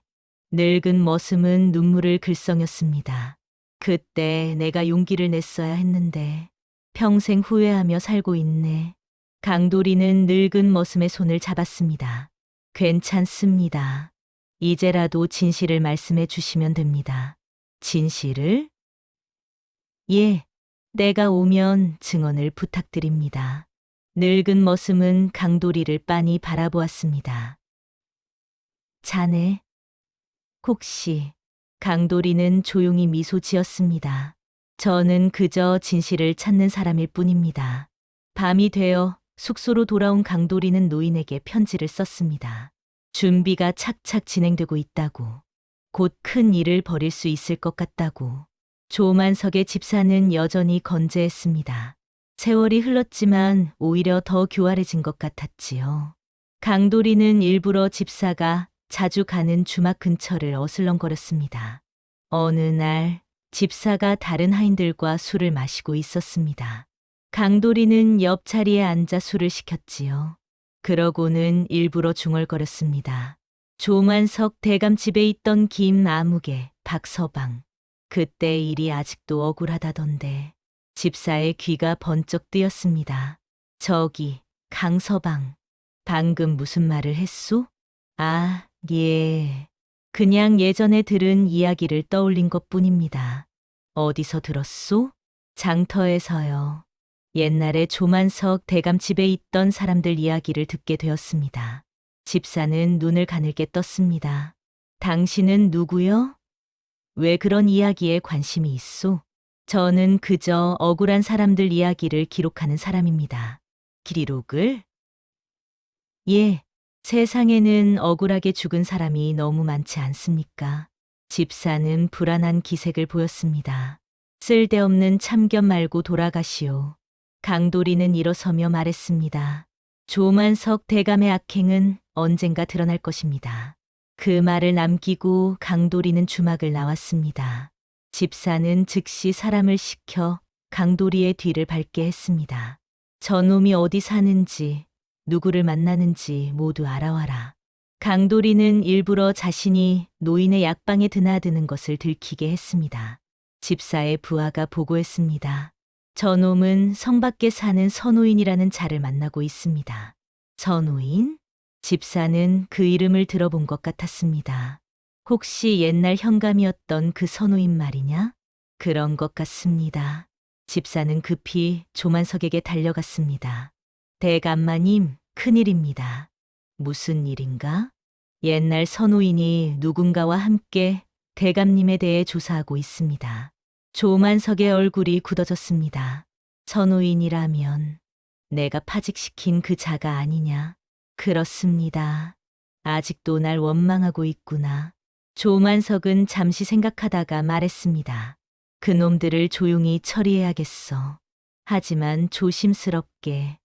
Speaker 2: 늙은 머슴은 눈물을 글썽였습니다. 그때 내가 용기를 냈어야 했는데 평생 후회하며 살고 있네. 강도리는 늙은 머슴의 손을 잡았습니다. 괜찮습니다. 이제라도 진실을 말씀해 주시면 됩니다. 진실을? 예, 때가 오면 증언을 부탁드립니다. 늙은 머슴은 강도리를 빤히 바라보았습니다. 자네, 혹시 강도리는 조용히 미소 지었습니다. 저는 그저 진실을 찾는 사람일 뿐입니다. 밤이 되어 숙소로 돌아온 강도리는 노인에게 편지를 썼습니다. 준비가 착착 진행되고 있다고. 곧 큰 일을 벌일 수 있을 것 같다고. 조만석의 집사는 여전히 건재했습니다. 세월이 흘렀지만 오히려 더 교활해진 것 같았지요. 강도리는 일부러 집사가 자주 가는 주막 근처를 어슬렁거렸습니다. 어느 날 집사가 다른 하인들과 술을 마시고 있었습니다. 강도리는 옆자리에 앉아 술을 시켰지요. 그러고는 일부러 중얼거렸습니다. 조만석 대감 집에 있던 김아무개, 박서방. 그때 일이 아직도 억울하다던데. 집사의 귀가 번쩍 뜨였습니다. 저기, 강서방. 방금 무슨 말을 했소? 아, 예. 그냥 예전에 들은 이야기를 떠올린 것뿐입니다. 어디서 들었소? 장터에서요. 옛날에 조만석 대감 집에 있던 사람들 이야기를 듣게 되었습니다. 집사는 눈을 가늘게 떴습니다. 당신은 누구요? 왜 그런 이야기에 관심이 있소? 저는 그저 억울한 사람들 이야기를 기록하는 사람입니다. 기록을? 예. 세상에는 억울하게 죽은 사람이 너무 많지 않습니까? 집사는 불안한 기색을 보였습니다. 쓸데없는 참견 말고 돌아가시오. 강도리는 일어서며 말했습니다. 조만석 대감의 악행은 언젠가 드러날 것입니다. 그 말을 남기고 강도리는 주막을 나왔습니다. 집사는 즉시 사람을 시켜 강도리의 뒤를 밟게 했습니다. 저놈이 어디 사는지 누구를 만나는지 모두 알아와라. 강도리는 일부러 자신이 노인의 약방에 드나드는 것을 들키게 했습니다. 집사의 부하가 보고했습니다. 저놈은 성 밖에 사는 서노인이라는 자를 만나고 있습니다. 서노인? 집사는 그 이름을 들어본 것 같았습니다. 혹시 옛날 현감이었던 그 서노인 말이냐? 그런 것 같습니다. 집사는 급히 조만석에게 달려갔습니다. 대감마님, 큰일입니다. 무슨 일인가? 옛날 서노인이 누군가와 함께 대감님에 대해 조사하고 있습니다. 조만석의 얼굴이 굳어졌습니다. 서노인이라면 내가 파직시킨 그 자가 아니냐? 그렇습니다. 아직도 날 원망하고 있구나. 조만석은 잠시 생각하다가 말했습니다. 그놈들을 조용히 처리해야겠어. 하지만 조심스럽게.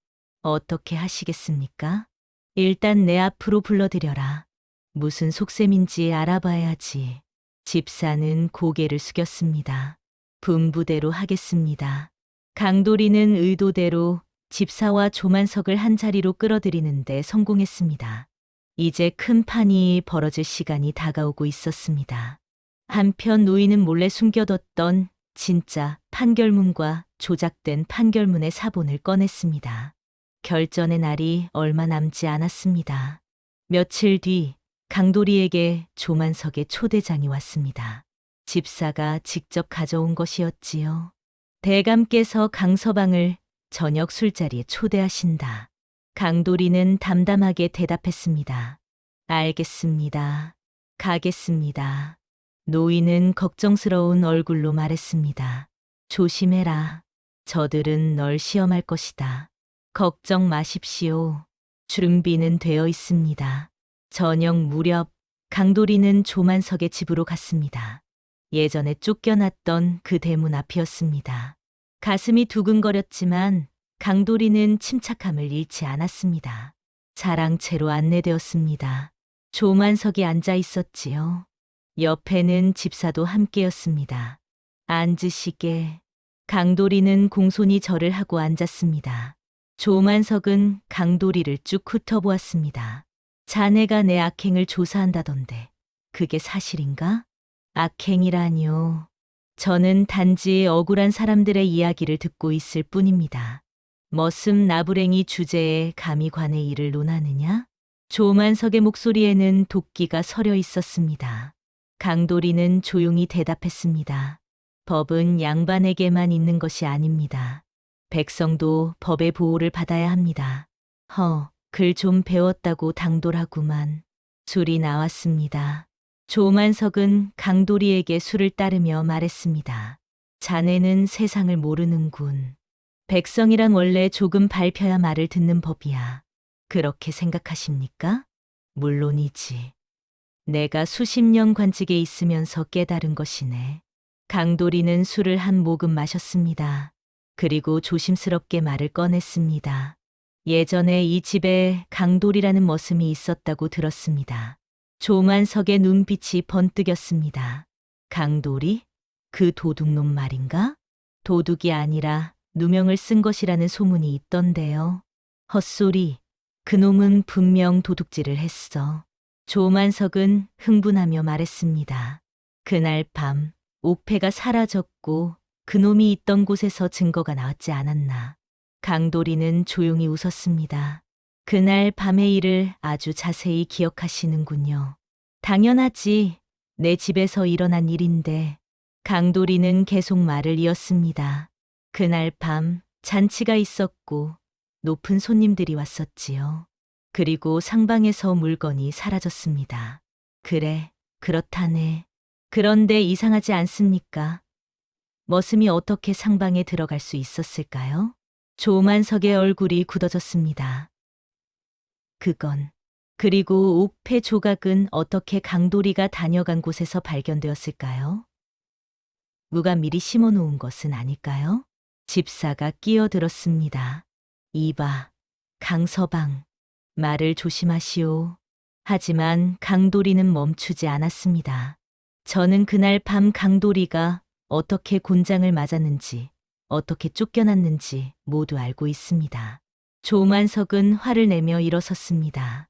Speaker 2: 어떻게 하시겠습니까? 일단 내 앞으로 불러들여라. 무슨 속셈인지 알아봐야지. 집사는 고개를 숙였습니다. 분부대로 하겠습니다. 강도리는 의도대로 집사와 조만석을 한자리로 끌어들이는데 성공했습니다. 이제 큰 판이 벌어질 시간이 다가오고 있었습니다. 한편 노인은 몰래 숨겨뒀던 진짜 판결문과 조작된 판결문의 사본을 꺼냈습니다. 결전의 날이 얼마 남지 않았습니다. 며칠 뒤 강도리에게 조만석의 초대장이 왔습니다. 집사가 직접 가져온 것이었지요. 대감께서 강서방을 저녁 술자리에 초대하신다. 강도리는 담담하게 대답했습니다. 알겠습니다. 가겠습니다. 노인은 걱정스러운 얼굴로 말했습니다. 조심해라. 저들은 널 시험할 것이다. 걱정 마십시오. 준비는 되어 있습니다. 저녁 무렵 강도리는 조만석의 집으로 갔습니다. 예전에 쫓겨났던 그 대문 앞이었습니다. 가슴이 두근거렸지만 강도리는 침착함을 잃지 않았습니다. 자랑채로 안내되었습니다. 조만석이 앉아 있었지요. 옆에는 집사도 함께였습니다. 앉으시게. 강도리는 공손히 절을 하고 앉았습니다. 조만석은 강도리를 쭉 훑어보았습니다. 자네가 내 악행을 조사한다던데 그게 사실인가? 악행이라니요. 저는 단지 억울한 사람들의 이야기를 듣고 있을 뿐입니다. 머슴 나부랭이 주제에 감히 관의 일을 논하느냐? 조만석의 목소리에는 도끼가 서려 있었습니다. 강도리는 조용히 대답했습니다. 법은 양반에게만 있는 것이 아닙니다. 백성도 법의 보호를 받아야 합니다. 글 좀 배웠다고 당돌하구만. 술이 나왔습니다. 조만석은 강도리에게 술을 따르며 말했습니다. 자네는 세상을 모르는군. 백성이란 원래 조금 밟혀야 말을 듣는 법이야. 그렇게 생각하십니까? 물론이지. 내가 수십 년 관직에 있으면서 깨달은 것이네. 강도리는 술을 한 모금 마셨습니다. 그리고 조심스럽게 말을 꺼냈습니다. 예전에 이 집에 강도리라는 머슴이 있었다고 들었습니다. 조만석의 눈빛이 번뜩였습니다. 강도리? 그 도둑놈 말인가? 도둑이 아니라 누명을 쓴 것이라는 소문이 있던데요. 헛소리. 그놈은 분명 도둑질을 했어. 조만석은 흥분하며 말했습니다. 그날 밤 옥패가 사라졌고 그놈이 있던 곳에서 증거가 나왔지 않았나. 강도리는 조용히 웃었습니다. 그날 밤의 일을 아주 자세히 기억하시는군요. 당연하지. 내 집에서 일어난 일인데. 강도리는 계속 말을 이었습니다. 그날 밤 잔치가 있었고 높은 손님들이 왔었지요. 그리고 상방에서 물건이 사라졌습니다. 그래, 그렇다네. 그런데 이상하지 않습니까? 머슴이 어떻게 상방에 들어갈 수 있었을까요? 조만석의 얼굴이 굳어졌습니다. 그리고 옥패 조각은 어떻게 강도리가 다녀간 곳에서 발견되었을까요? 누가 미리 심어놓은 것은 아닐까요? 집사가 끼어들었습니다. 이봐, 강서방. 말을 조심하시오. 하지만 강도리는 멈추지 않았습니다. 저는 그날 밤 강도리가 어떻게 곤장을 맞았는지, 어떻게 쫓겨났는지 모두 알고 있습니다. 조만석은 화를 내며 일어섰습니다.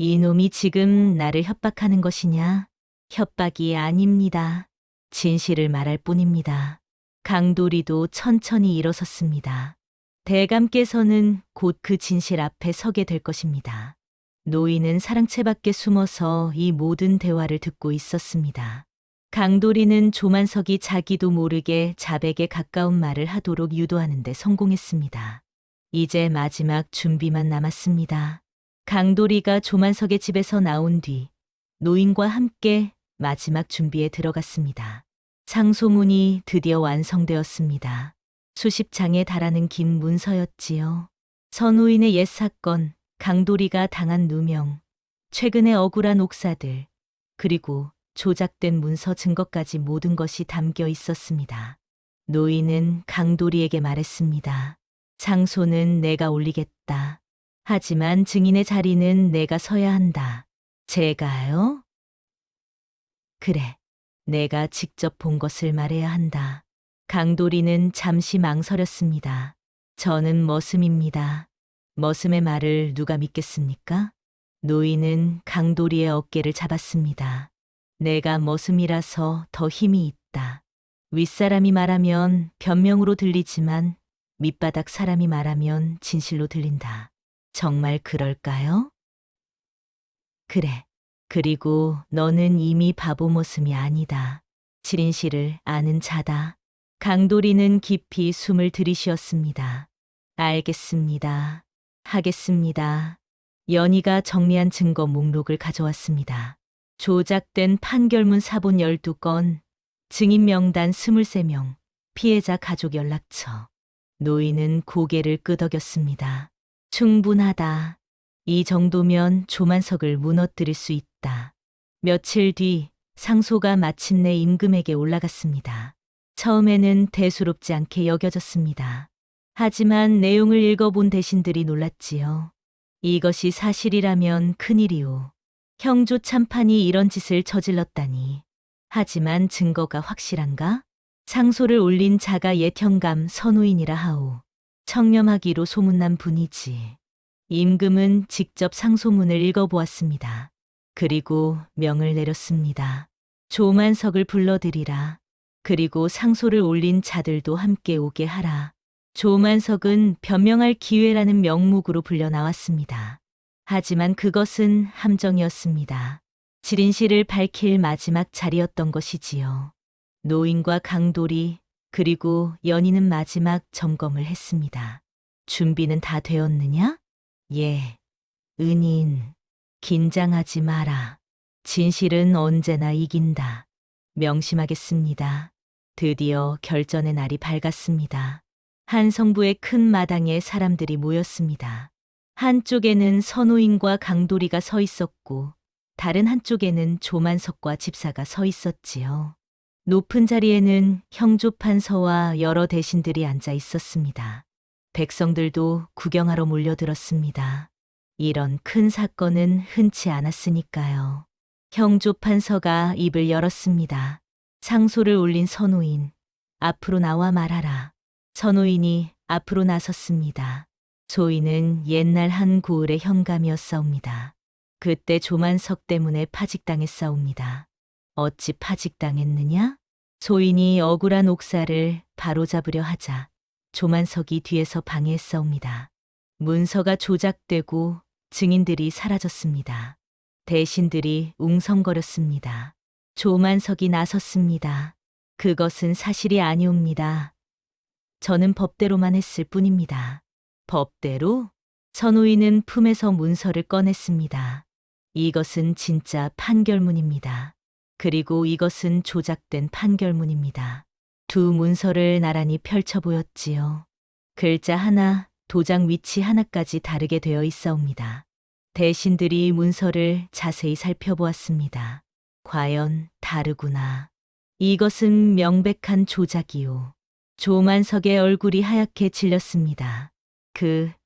Speaker 2: 이놈이 지금 나를 협박하는 것이냐? 협박이 아닙니다. 진실을 말할 뿐입니다. 강도리도 천천히 일어섰습니다. 대감께서는 곧 그 진실 앞에 서게 될 것입니다. 노인은 사랑채 밖에 숨어서 이 모든 대화를 듣고 있었습니다. 강도리는 조만석이 자기도 모르게 자백에 가까운 말을 하도록 유도하는 데 성공했습니다. 이제 마지막 준비만 남았습니다. 강도리가 조만석의 집에서 나온 뒤 노인과 함께 마지막 준비에 들어갔습니다. 상소문이 드디어 완성되었습니다. 수십 장에 달하는 긴 문서였지요. 선우인의 옛 사건, 강도리가 당한 누명, 최근의 억울한 옥사들, 그리고 조작된 문서 증거까지 모든 것이 담겨 있었습니다. 노인은 강도리에게 말했습니다. 상소는 내가 올리겠다. 하지만 증인의 자리는 내가 서야 한다. 제가요? 그래. 내가 직접 본 것을 말해야 한다. 강도리는 잠시 망설였습니다. 저는 머슴입니다. 머슴의 말을 누가 믿겠습니까? 노인은 강도리의 어깨를 잡았습니다. 내가 머슴이라서 더 힘이 있다. 윗사람이 말하면 변명으로 들리지만 밑바닥 사람이 말하면 진실로 들린다. 정말 그럴까요? 그래. 그리고 너는 이미 바보 머슴이 아니다. 진실을 아는 자다. 강도리는 깊이 숨을 들이쉬었습니다. 알겠습니다. 하겠습니다. 연희가 정리한 증거 목록을 가져왔습니다. 조작된 판결문 사본 12건, 증인 명단 23명, 피해자 가족 연락처. 노인은 고개를 끄덕였습니다. 충분하다. 이 정도면 조만석을 무너뜨릴 수 있다. 며칠 뒤 상소가 마침내 임금에게 올라갔습니다. 처음에는 대수롭지 않게 여겨졌습니다. 하지만 내용을 읽어본 대신들이 놀랐지요. 이것이 사실이라면 큰일이오. 형조 참판이 이런 짓을 저질렀다니. 하지만 증거가 확실한가? 상소를 올린 자가 옛 형감 선우인이라 하오. 청렴하기로 소문난 분이지. 임금은 직접 상소문을 읽어보았습니다. 그리고 명을 내렸습니다. 조만석을 불러들이라. 그리고 상소를 올린 자들도 함께 오게 하라. 조만석은 변명할 기회라는 명목으로 불려 나왔습니다. 하지만 그것은 함정이었습니다. 진실을 밝힐 마지막 자리였던 것이지요. 노인과 강도리 그리고 연희는 마지막 점검을 했습니다. 준비는 다 되었느냐? 예. 은인, 긴장하지 마라. 진실은 언제나 이긴다. 명심하겠습니다. 드디어 결전의 날이 밝았습니다. 한 성부의 큰 마당에 사람들이 모였습니다. 한쪽에는 선우인과 강도리가 서 있었고 다른 한쪽에는 조만석과 집사가 서 있었지요. 높은 자리에는 형조판서와 여러 대신들이 앉아 있었습니다. 백성들도 구경하러 몰려들었습니다. 이런 큰 사건은 흔치 않았으니까요. 형조판서가 입을 열었습니다. 상소를 올린 선우인, 앞으로 나와 말하라. 선우인이 앞으로 나섰습니다. 소인은 옛날 한 고을의 현감이었사옵니다. 그때 조만석 때문에 파직당했사옵니다. 어찌 파직당했느냐? 소인이 억울한 옥사를 바로잡으려 하자 조만석이 뒤에서 방해했사옵니다. 문서가 조작되고 증인들이 사라졌습니다. 대신들이 웅성거렸습니다. 조만석이 나섰습니다. 그것은 사실이 아니옵니다. 저는 법대로만 했을 뿐입니다. 법대로? 선우이는 품에서 문서를 꺼냈습니다. 이것은 진짜 판결문입니다. 그리고 이것은 조작된 판결문입니다. 두 문서를 나란히 펼쳐 보였지요. 글자 하나, 도장 위치 하나까지 다르게 되어 있사옵니다. 대신들이 문서를 자세히 살펴보았습니다. 과연 다르구나. 이것은 명백한 조작이요. 조만석의 얼굴이 하얗게 질렸습니다.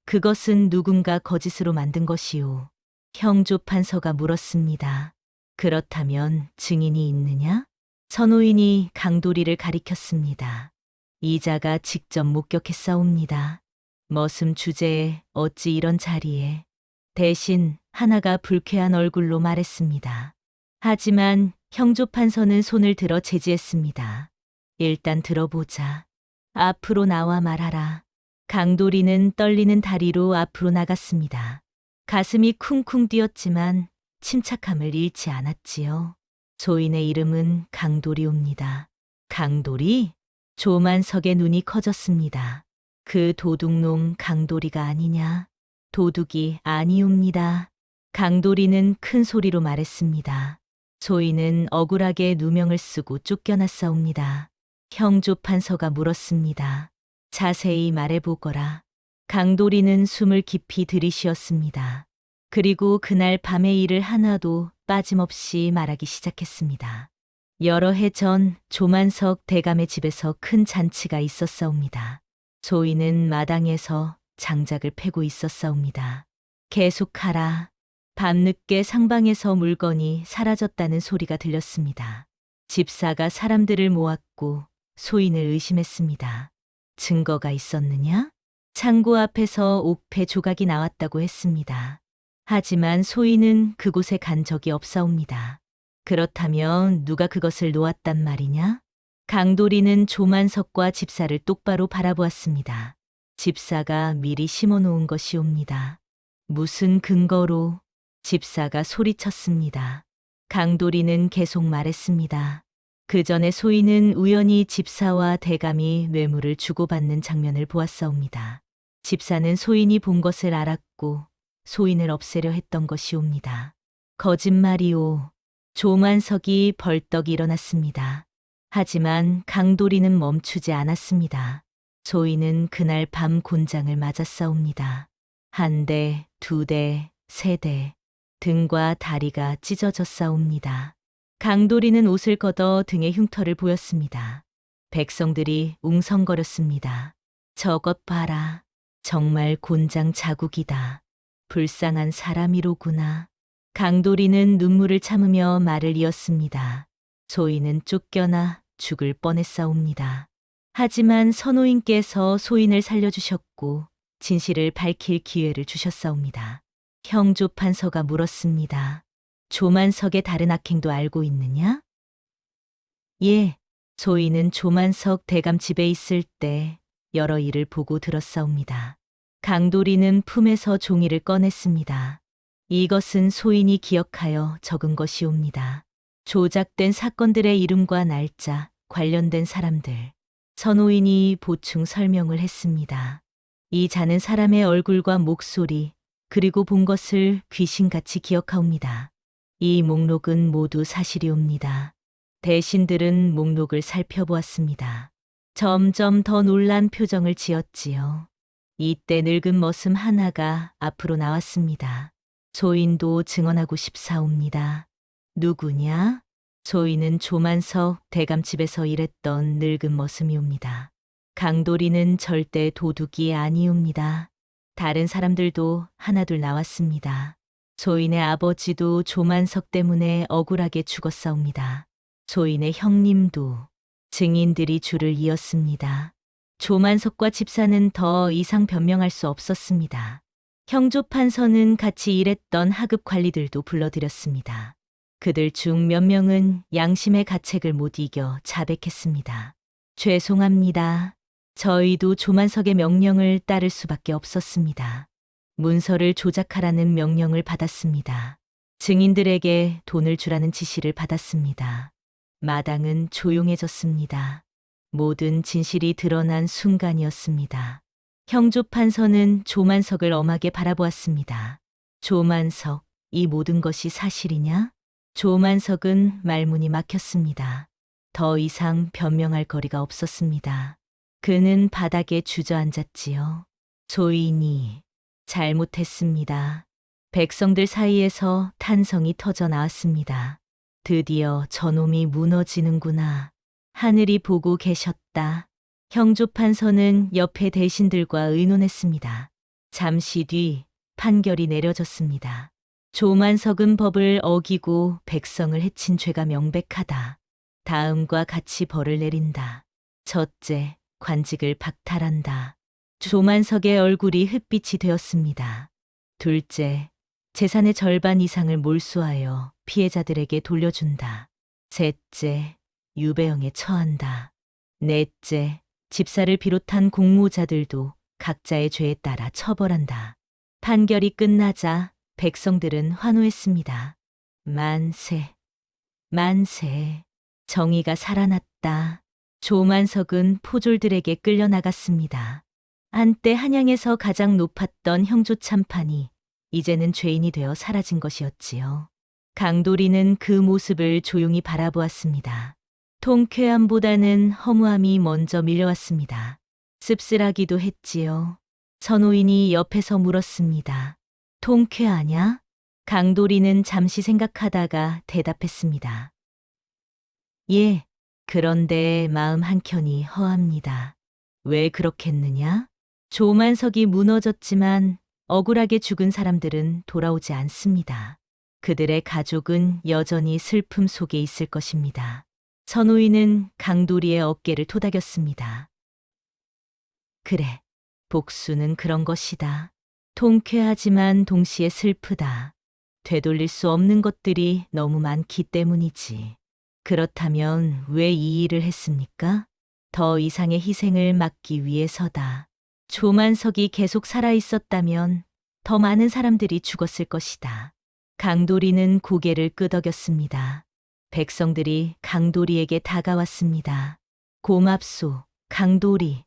Speaker 2: 그것은 누군가 거짓으로 만든 것이요. 형조판서가 물었습니다. 그렇다면 증인이 있느냐? 선우인이 강도리를 가리켰습니다. 이자가 직접 목격했사옵니다. 머슴 주제에 어찌 이런 자리에. 대신 하나가 불쾌한 얼굴로 말했습니다. 하지만 형조판서는 손을 들어 제지했습니다. 일단 들어보자. 앞으로 나와 말하라. 강도리는 떨리는 다리로 앞으로 나갔습니다. 가슴이 쿵쿵 뛰었지만 침착함을 잃지 않았지요. 소인의 이름은 강도리옵니다. 강도리? 조만석의 눈이 커졌습니다. 그 도둑놈 강도리가 아니냐? 도둑이 아니옵니다. 강도리는 큰 소리로 말했습니다. 소인은 억울하게 누명을 쓰고 쫓겨났사옵니다. 형조판서가 물었습니다. 자세히 말해보거라. 강도리는 숨을 깊이 들이쉬었습니다. 그리고 그날 밤의 일을 하나도 빠짐없이 말하기 시작했습니다. 여러 해 전 조만석 대감의 집에서 큰 잔치가 있었사옵니다. 소인은 마당에서 장작을 패고 있었사옵니다. 계속하라. 밤늦게 상방에서 물건이 사라졌다는 소리가 들렸습니다. 집사가 사람들을 모았고 소인을 의심했습니다. 증거가 있었느냐? 창고 앞에서 옥패 조각이 나왔다고 했습니다. 하지만 소인은 그곳에 간 적이 없사옵니다. 그렇다면 누가 그것을 놓았단 말이냐? 강도리는 조만석과 집사를 똑바로 바라보았습니다. 집사가 미리 심어놓은 것이옵니다. 무슨 근거로? 집사가 소리쳤습니다. 강도리는 계속 말했습니다. 그 전에 소인은 우연히 집사와 대감이 뇌물을 주고받는 장면을 보았사옵니다. 집사는 소인이 본 것을 알았고 소인을 없애려 했던 것이옵니다. 거짓말이오. 조만석이 벌떡 일어났습니다. 하지만 강도리는 멈추지 않았습니다. 소인은 그날 밤 곤장을 맞았사옵니다. 한 대, 두 대, 세 대. 등과 다리가 찢어졌사옵니다. 강도리는 옷을 걷어 등에 흉터를 보였습니다. 백성들이 웅성거렸습니다. 저것 봐라. 정말 곤장 자국이다. 불쌍한 사람이로구나. 강도리는 눈물을 참으며 말을 이었습니다. 소인은 쫓겨나 죽을 뻔했사옵니다. 하지만 선호인께서 소인을 살려주셨고 진실을 밝힐 기회를 주셨사옵니다. 형조판서가 물었습니다. 조만석의 다른 악행도 알고 있느냐? 예, 소인은 조만석 대감 집에 있을 때 여러 일을 보고 들었사옵니다. 강도리는 품에서 종이를 꺼냈습니다. 이것은 소인이 기억하여 적은 것이옵니다. 조작된 사건들의 이름과 날짜, 관련된 사람들. 선호인이 보충 설명을 했습니다. 이 자는 사람의 얼굴과 목소리, 그리고 본 것을 귀신같이 기억하옵니다. 이 목록은 모두 사실이옵니다. 대신들은 목록을 살펴보았습니다. 점점 더 놀란 표정을 지었지요. 이때 늙은 머슴 하나가 앞으로 나왔습니다. 소인도 증언하고 싶사옵니다. 누구냐? 소인은 조만석 대감 집에서 일했던 늙은 머슴이옵니다. 강도리는 절대 도둑이 아니옵니다. 다른 사람들도 하나둘 나왔습니다. 소인의 아버지도 조만석 때문에 억울하게 죽었사옵니다. 소인의 형님도. 증인들이 줄을 이었습니다. 조만석과 집사는 더 이상 변명할 수 없었습니다. 형조판서는 같이 일했던 하급 관리들도 불러들였습니다. 그들 중 몇 명은 양심의 가책을 못 이겨 자백했습니다. 죄송합니다. 저희도 조만석의 명령을 따를 수밖에 없었습니다. 문서를 조작하라는 명령을 받았습니다. 증인들에게 돈을 주라는 지시를 받았습니다. 마당은 조용해졌습니다. 모든 진실이 드러난 순간이었습니다. 형조판서는 조만석을 엄하게 바라보았습니다. 조만석, 이 모든 것이 사실이냐? 조만석은 말문이 막혔습니다. 더 이상 변명할 거리가 없었습니다. 그는 바닥에 주저앉았지요. 소인이 잘못했습니다. 백성들 사이에서 탄성이 터져 나왔습니다. 드디어 저놈이 무너지는구나. 하늘이 보고 계셨다. 형조판서는 옆에 대신들과 의논했습니다. 잠시 뒤 판결이 내려졌습니다. 조만석은 법을 어기고 백성을 해친 죄가 명백하다. 다음과 같이 벌을 내린다. 첫째, 관직을 박탈한다. 조만석의 얼굴이 흑빛이 되었습니다. 둘째, 재산의 절반 이상을 몰수하여 피해자들에게 돌려준다. 셋째, 유배형에 처한다. 넷째, 집사를 비롯한 공모자들도 각자의 죄에 따라 처벌한다. 판결이 끝나자 백성들은 환호했습니다. 만세, 만세, 정의가 살아났다. 조만석은 포졸들에게 끌려나갔습니다. 한때 한양에서 가장 높았던 형조 참판이 이제는 죄인이 되어 사라진 것이었지요. 강도리는 그 모습을 조용히 바라보았습니다. 통쾌함보다는 허무함이 먼저 밀려왔습니다. 씁쓸하기도 했지요. 선호인이 옆에서 물었습니다. 통쾌하냐? 강도리는 잠시 생각하다가 대답했습니다. 예, 그런데 마음 한켠이 허합니다. 왜 그렇겠느냐? 조만석이 무너졌지만 억울하게 죽은 사람들은 돌아오지 않습니다. 그들의 가족은 여전히 슬픔 속에 있을 것입니다. 선호인은 강도리의 어깨를 토닥였습니다. 그래, 복수는 그런 것이다. 통쾌하지만 동시에 슬프다. 되돌릴 수 없는 것들이 너무 많기 때문이지. 그렇다면 왜 이 일을 했습니까? 더 이상의 희생을 막기 위해서다. 조만석이 계속 살아있었다면 더 많은 사람들이 죽었을 것이다. 강도리는 고개를 끄덕였습니다. 백성들이 강도리에게 다가왔습니다. 고맙소, 강도리.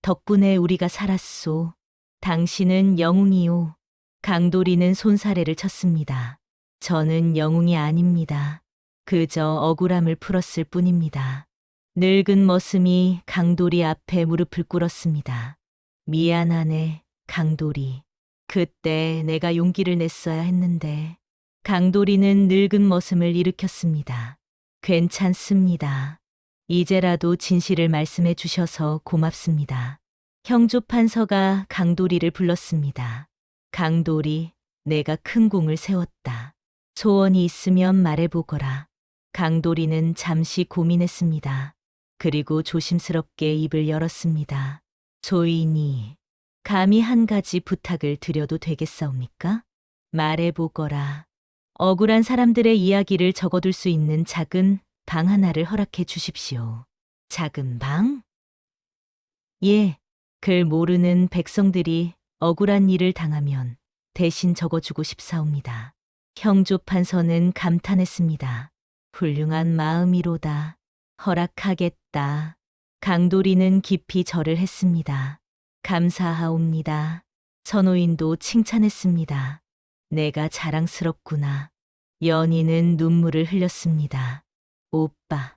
Speaker 2: 덕분에 우리가 살았소. 당신은 영웅이요. 강도리는 손사래를 쳤습니다. 저는 영웅이 아닙니다. 그저 억울함을 풀었을 뿐입니다. 늙은 머슴이 강도리 앞에 무릎을 꿇었습니다. 미안하네, 강도리. 그때 내가 용기를 냈어야 했는데. 강도리는 늙은 머슴을 일으켰습니다. 괜찮습니다. 이제라도 진실을 말씀해 주셔서 고맙습니다. 형조판서가 강도리를 불렀습니다. 강도리, 내가 큰 공을 세웠다. 소원이 있으면 말해보거라. 강도리는 잠시 고민했습니다. 그리고 조심스럽게 입을 열었습니다. 소인이, 감히 한 가지 부탁을 드려도 되겠사옵니까? 말해보거라. 억울한 사람들의 이야기를 적어둘 수 있는 작은 방 하나를 허락해 주십시오. 작은 방? 예, 글 모르는 백성들이 억울한 일을 당하면 대신 적어주고 싶사옵니다. 형조판서는 감탄했습니다. 훌륭한 마음이로다. 허락하겠다. 강도리는 깊이 절을 했습니다. 감사하옵니다. 선호인도 칭찬했습니다. 내가 자랑스럽구나. 연인은 눈물을 흘렸습니다. 오빠,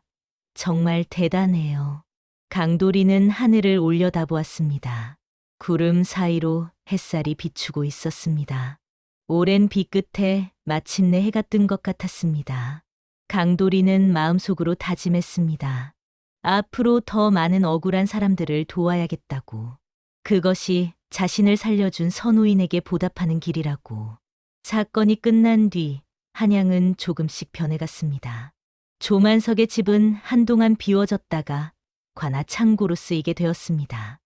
Speaker 2: 정말 대단해요. 강도리는 하늘을 올려다보았습니다. 구름 사이로 햇살이 비추고 있었습니다. 오랜 비 끝에 마침내 해가 뜬 것 같았습니다. 강도리는 마음속으로 다짐했습니다. 앞으로 더 많은 억울한 사람들을 도와야겠다고. 그것이 자신을 살려준 선호인에게 보답하는 길이라고. 사건이 끝난 뒤 한양은 조금씩 변해갔습니다. 조만석의 집은 한동안 비워졌다가 관아 창고로 쓰이게 되었습니다.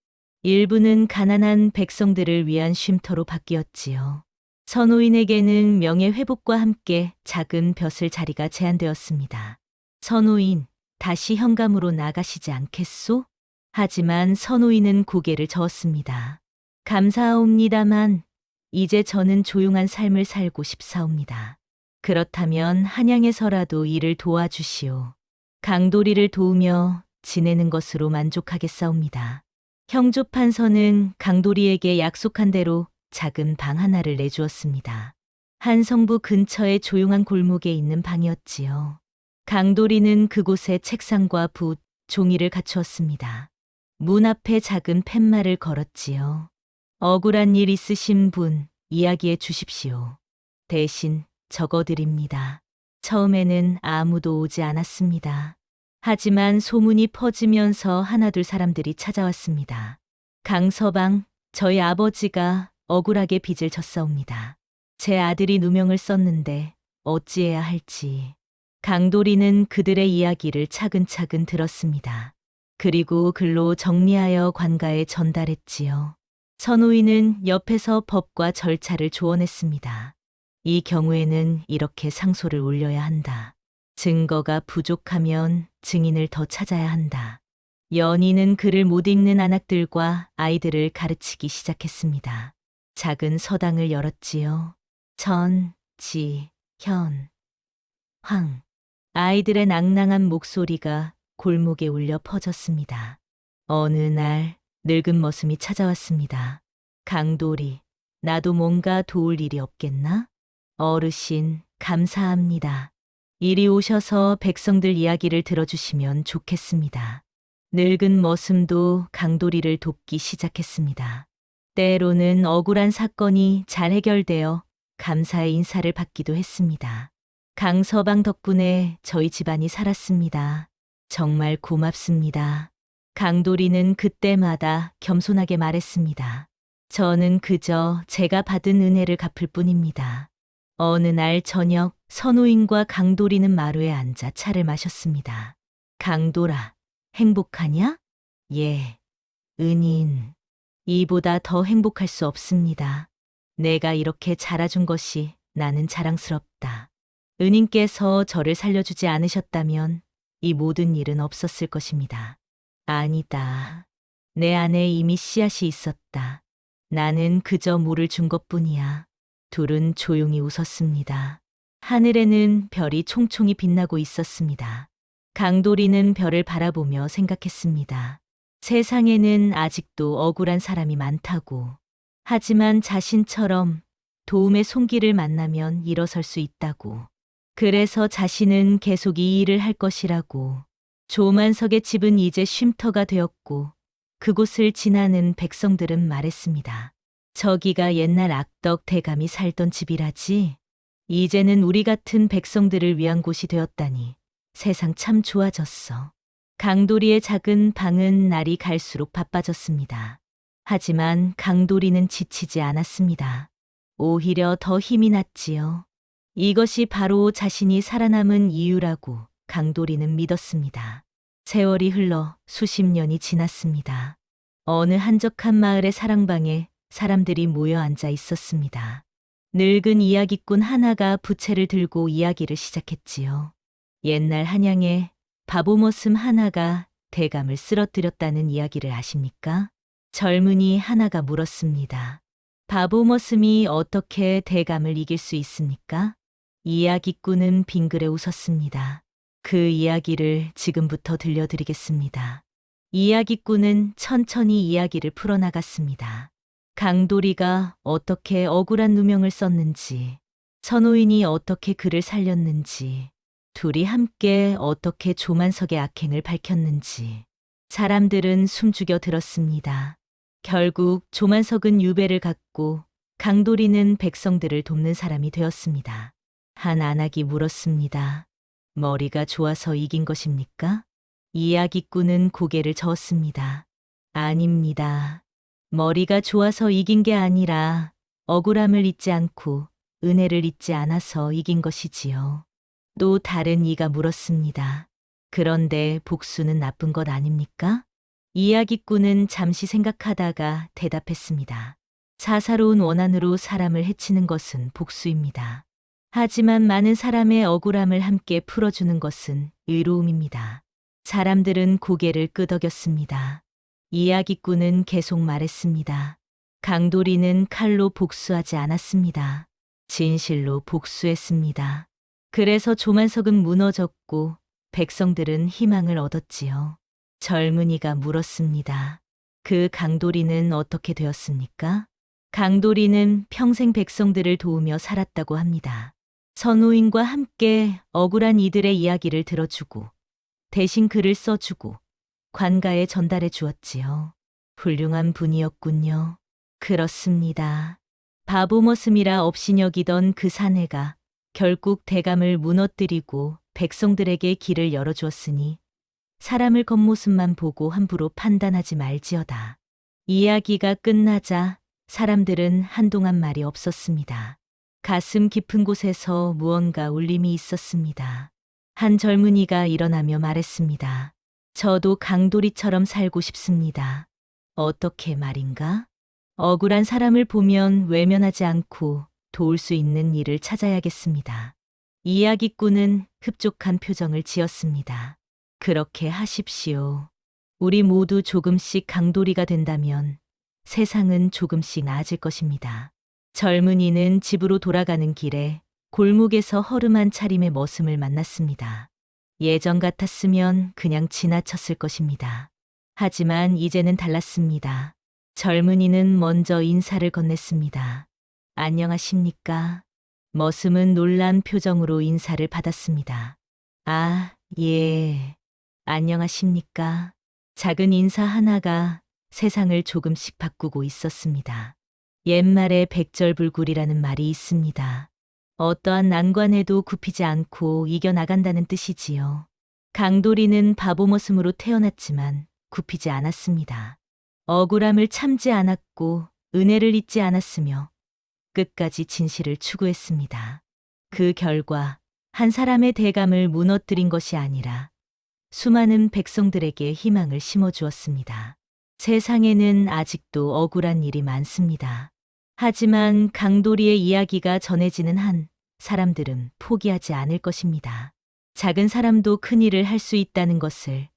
Speaker 2: 일부는 가난한 백성들을 위한 쉼터로 바뀌었지요. 선호인에게는 명예회복과 함께 작은 벼슬 자리가 제한되었습니다. 선호인, 다시 현감으로 나가시지 않겠소? 하지만 선호인은 고개를 저었습니다. 감사하옵니다만 이제 저는 조용한 삶을 살고 싶사옵니다. 그렇다면 한양에서라도 일을 도와주시오. 강도리를 도우며 지내는 것으로 만족하겠사옵니다. 형조판서는 강도리에게 약속한 대로 작은 방 하나를 내주었습니다. 한성부 근처의 조용한 골목에 있는 방이었지요. 강도리는 그곳에 책상과 붓, 종이를 갖추었습니다. 문 앞에 작은 팻말을 걸었지요. 억울한 일 있으신 분 이야기해 주십시오. 대신 적어드립니다. 처음에는 아무도 오지 않았습니다. 하지만 소문이 퍼지면서 하나둘 사람들이 찾아왔습니다. 강서방, 저희 아버지가 억울하게 빚을 졌사옵니다. 제 아들이 누명을 썼는데 어찌해야 할지. 강도리는 그들의 이야기를 차근차근 들었습니다. 그리고 글로 정리하여 관가에 전달했지요. 선호인은 옆에서 법과 절차를 조언했습니다. 이 경우에는 이렇게 상소를 올려야 한다. 증거가 부족하면 증인을 더 찾아야 한다. 연희는 글을 못 읽는 아낙들과 아이들을 가르치기 시작했습니다. 작은 서당을 열었지요. 천, 지, 현, 황. 아이들의 낭낭한 목소리가 골목에 울려 퍼졌습니다. 어느 날 늙은 머슴이 찾아왔습니다. 강돌이, 나도 뭔가 도울 일이 없겠나? 어르신, 감사합니다. 이리 오셔서 백성들 이야기를 들어주시면 좋겠습니다. 늙은 머슴도 강돌이를 돕기 시작했습니다. 때로는 억울한 사건이 잘 해결되어 감사의 인사를 받기도 했습니다. 강서방 덕분에 저희 집안이 살았습니다. 정말 고맙습니다. 강돌이는 그때마다 겸손하게 말했습니다. 저는 그저 제가 받은 은혜를 갚을 뿐입니다. 어느 날 저녁 선호인과 강돌이는 마루에 앉아 차를 마셨습니다. 강돌아, 행복하냐? 예, 은인. 이보다 더 행복할 수 없습니다. 내가 이렇게 자라준 것이 나는 자랑스럽다. 은인께서 저를 살려주지 않으셨다면 이 모든 일은 없었을 것입니다. 아니다. 내 안에 이미 씨앗이 있었다. 나는 그저 물을 준 것뿐이야. 둘은 조용히 웃었습니다. 하늘에는 별이 총총히 빛나고 있었습니다. 강돌이는 별을 바라보며 생각했습니다. 세상에는 아직도 억울한 사람이 많다고. 하지만 자신처럼 도움의 손길을 만나면 일어설 수 있다고. 그래서 자신은 계속 이 일을 할 것이라고. 조만석의 집은 이제 쉼터가 되었고 그곳을 지나는 백성들은 말했습니다. 저기가 옛날 악덕 대감이 살던 집이라지. 이제는 우리 같은 백성들을 위한 곳이 되었다니 세상 참 좋아졌어. 강돌이의 작은 방은 날이 갈수록 바빠졌습니다. 하지만 강돌이는 지치지 않았습니다. 오히려 더 힘이 났지요. 이것이 바로 자신이 살아남은 이유라고 강돌이는 믿었습니다. 세월이 흘러 수십 년이 지났습니다. 어느 한적한 마을의 사랑방에 사람들이 모여 앉아 있었습니다. 늙은 이야기꾼 하나가 부채를 들고 이야기를 시작했지요. 옛날 한양에 바보머슴 하나가 대감을 쓰러뜨렸다는 이야기를 아십니까? 젊은이 하나가 물었습니다. 바보머슴이 어떻게 대감을 이길 수 있습니까? 이야기꾼은 빙그레 웃었습니다. 그 이야기를 지금부터 들려드리겠습니다. 이야기꾼은 천천히 이야기를 풀어나갔습니다. 강돌이가 어떻게 억울한 누명을 썼는지, 선호인이 어떻게 그를 살렸는지, 둘이 함께 어떻게 조만석의 악행을 밝혔는지. 사람들은 숨죽여 들었습니다. 결국 조만석은 유배를 갖고 강돌이는 백성들을 돕는 사람이 되었습니다. 한 안악이 물었습니다. 머리가 좋아서 이긴 것입니까? 이야기꾼은 고개를 저었습니다. 아닙니다. 머리가 좋아서 이긴 게 아니라 억울함을 잊지 않고 은혜를 잊지 않아서 이긴 것이지요. 또 다른 이가 물었습니다. 그런데 복수는 나쁜 것 아닙니까? 이야기꾼은 잠시 생각하다가 대답했습니다. 사사로운 원한으로 사람을 해치는 것은 복수입니다. 하지만 많은 사람의 억울함을 함께 풀어주는 것은 의로움입니다. 사람들은 고개를 끄덕였습니다. 이야기꾼은 계속 말했습니다. 강돌이는 칼로 복수하지 않았습니다. 진실로 복수했습니다. 그래서 조만석은 무너졌고 백성들은 희망을 얻었지요. 젊은이가 물었습니다. 그 강돌이는 어떻게 되었습니까? 강돌이는 평생 백성들을 도우며 살았다고 합니다. 선호인과 함께 억울한 이들의 이야기를 들어주고 대신 글을 써주고 관가에 전달해 주었지요. 훌륭한 분이었군요. 그렇습니다. 바보머슴이라 업신여기던 그 사내가 결국 대감을 무너뜨리고 백성들에게 길을 열어주었으니 사람을 겉모습만 보고 함부로 판단하지 말지어다. 이야기가 끝나자 사람들은 한동안 말이 없었습니다. 가슴 깊은 곳에서 무언가 울림이 있었습니다. 한 젊은이가 일어나며 말했습니다. 저도 강돌이처럼 살고 싶습니다. 어떻게 말인가? 억울한 사람을 보면 외면하지 않고 도울 수 있는 일을 찾아야겠습니다. 이야기꾼은 흡족한 표정을 지었습니다. 그렇게 하십시오. 우리 모두 조금씩 강돌이가 된다면 세상은 조금씩 나아질 것입니다. 젊은이는 집으로 돌아가는 길에 골목에서 허름한 차림의 머슴을 만났습니다. 예전 같았으면 그냥 지나쳤을 것입니다. 하지만 이제는 달랐습니다. 젊은이는 먼저 인사를 건넸습니다. 안녕하십니까? 머슴은 놀란 표정으로 인사를 받았습니다. 아, 예. 안녕하십니까? 작은 인사 하나가 세상을 조금씩 바꾸고 있었습니다. 옛말에 백절불굴이라는 말이 있습니다. 어떠한 난관에도 굽히지 않고 이겨나간다는 뜻이지요. 강돌이는 바보머슴으로 태어났지만 굽히지 않았습니다. 억울함을 참지 않았고 은혜를 잊지 않았으며 끝까지 진실을 추구했습니다. 그 결과 한 사람의 대감을 무너뜨린 것이 아니라 수많은 백성들에게 희망을 심어주었습니다. 세상에는 아직도 억울한 일이 많습니다. 하지만 강돌이의 이야기가 전해지는 한 사람들은 포기하지 않을 것입니다. 작은 사람도 큰 일을 할 수 있다는 것을,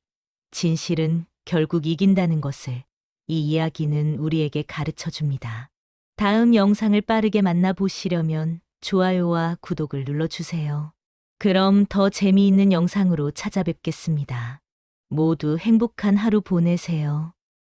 Speaker 2: 진실은 결국 이긴다는 것을 이 이야기는 우리에게 가르쳐 줍니다. 다음 영상을 빠르게 만나보시려면 좋아요와 구독을 눌러주세요. 그럼 더 재미있는 영상으로 찾아뵙겠습니다. 모두 행복한 하루 보내세요.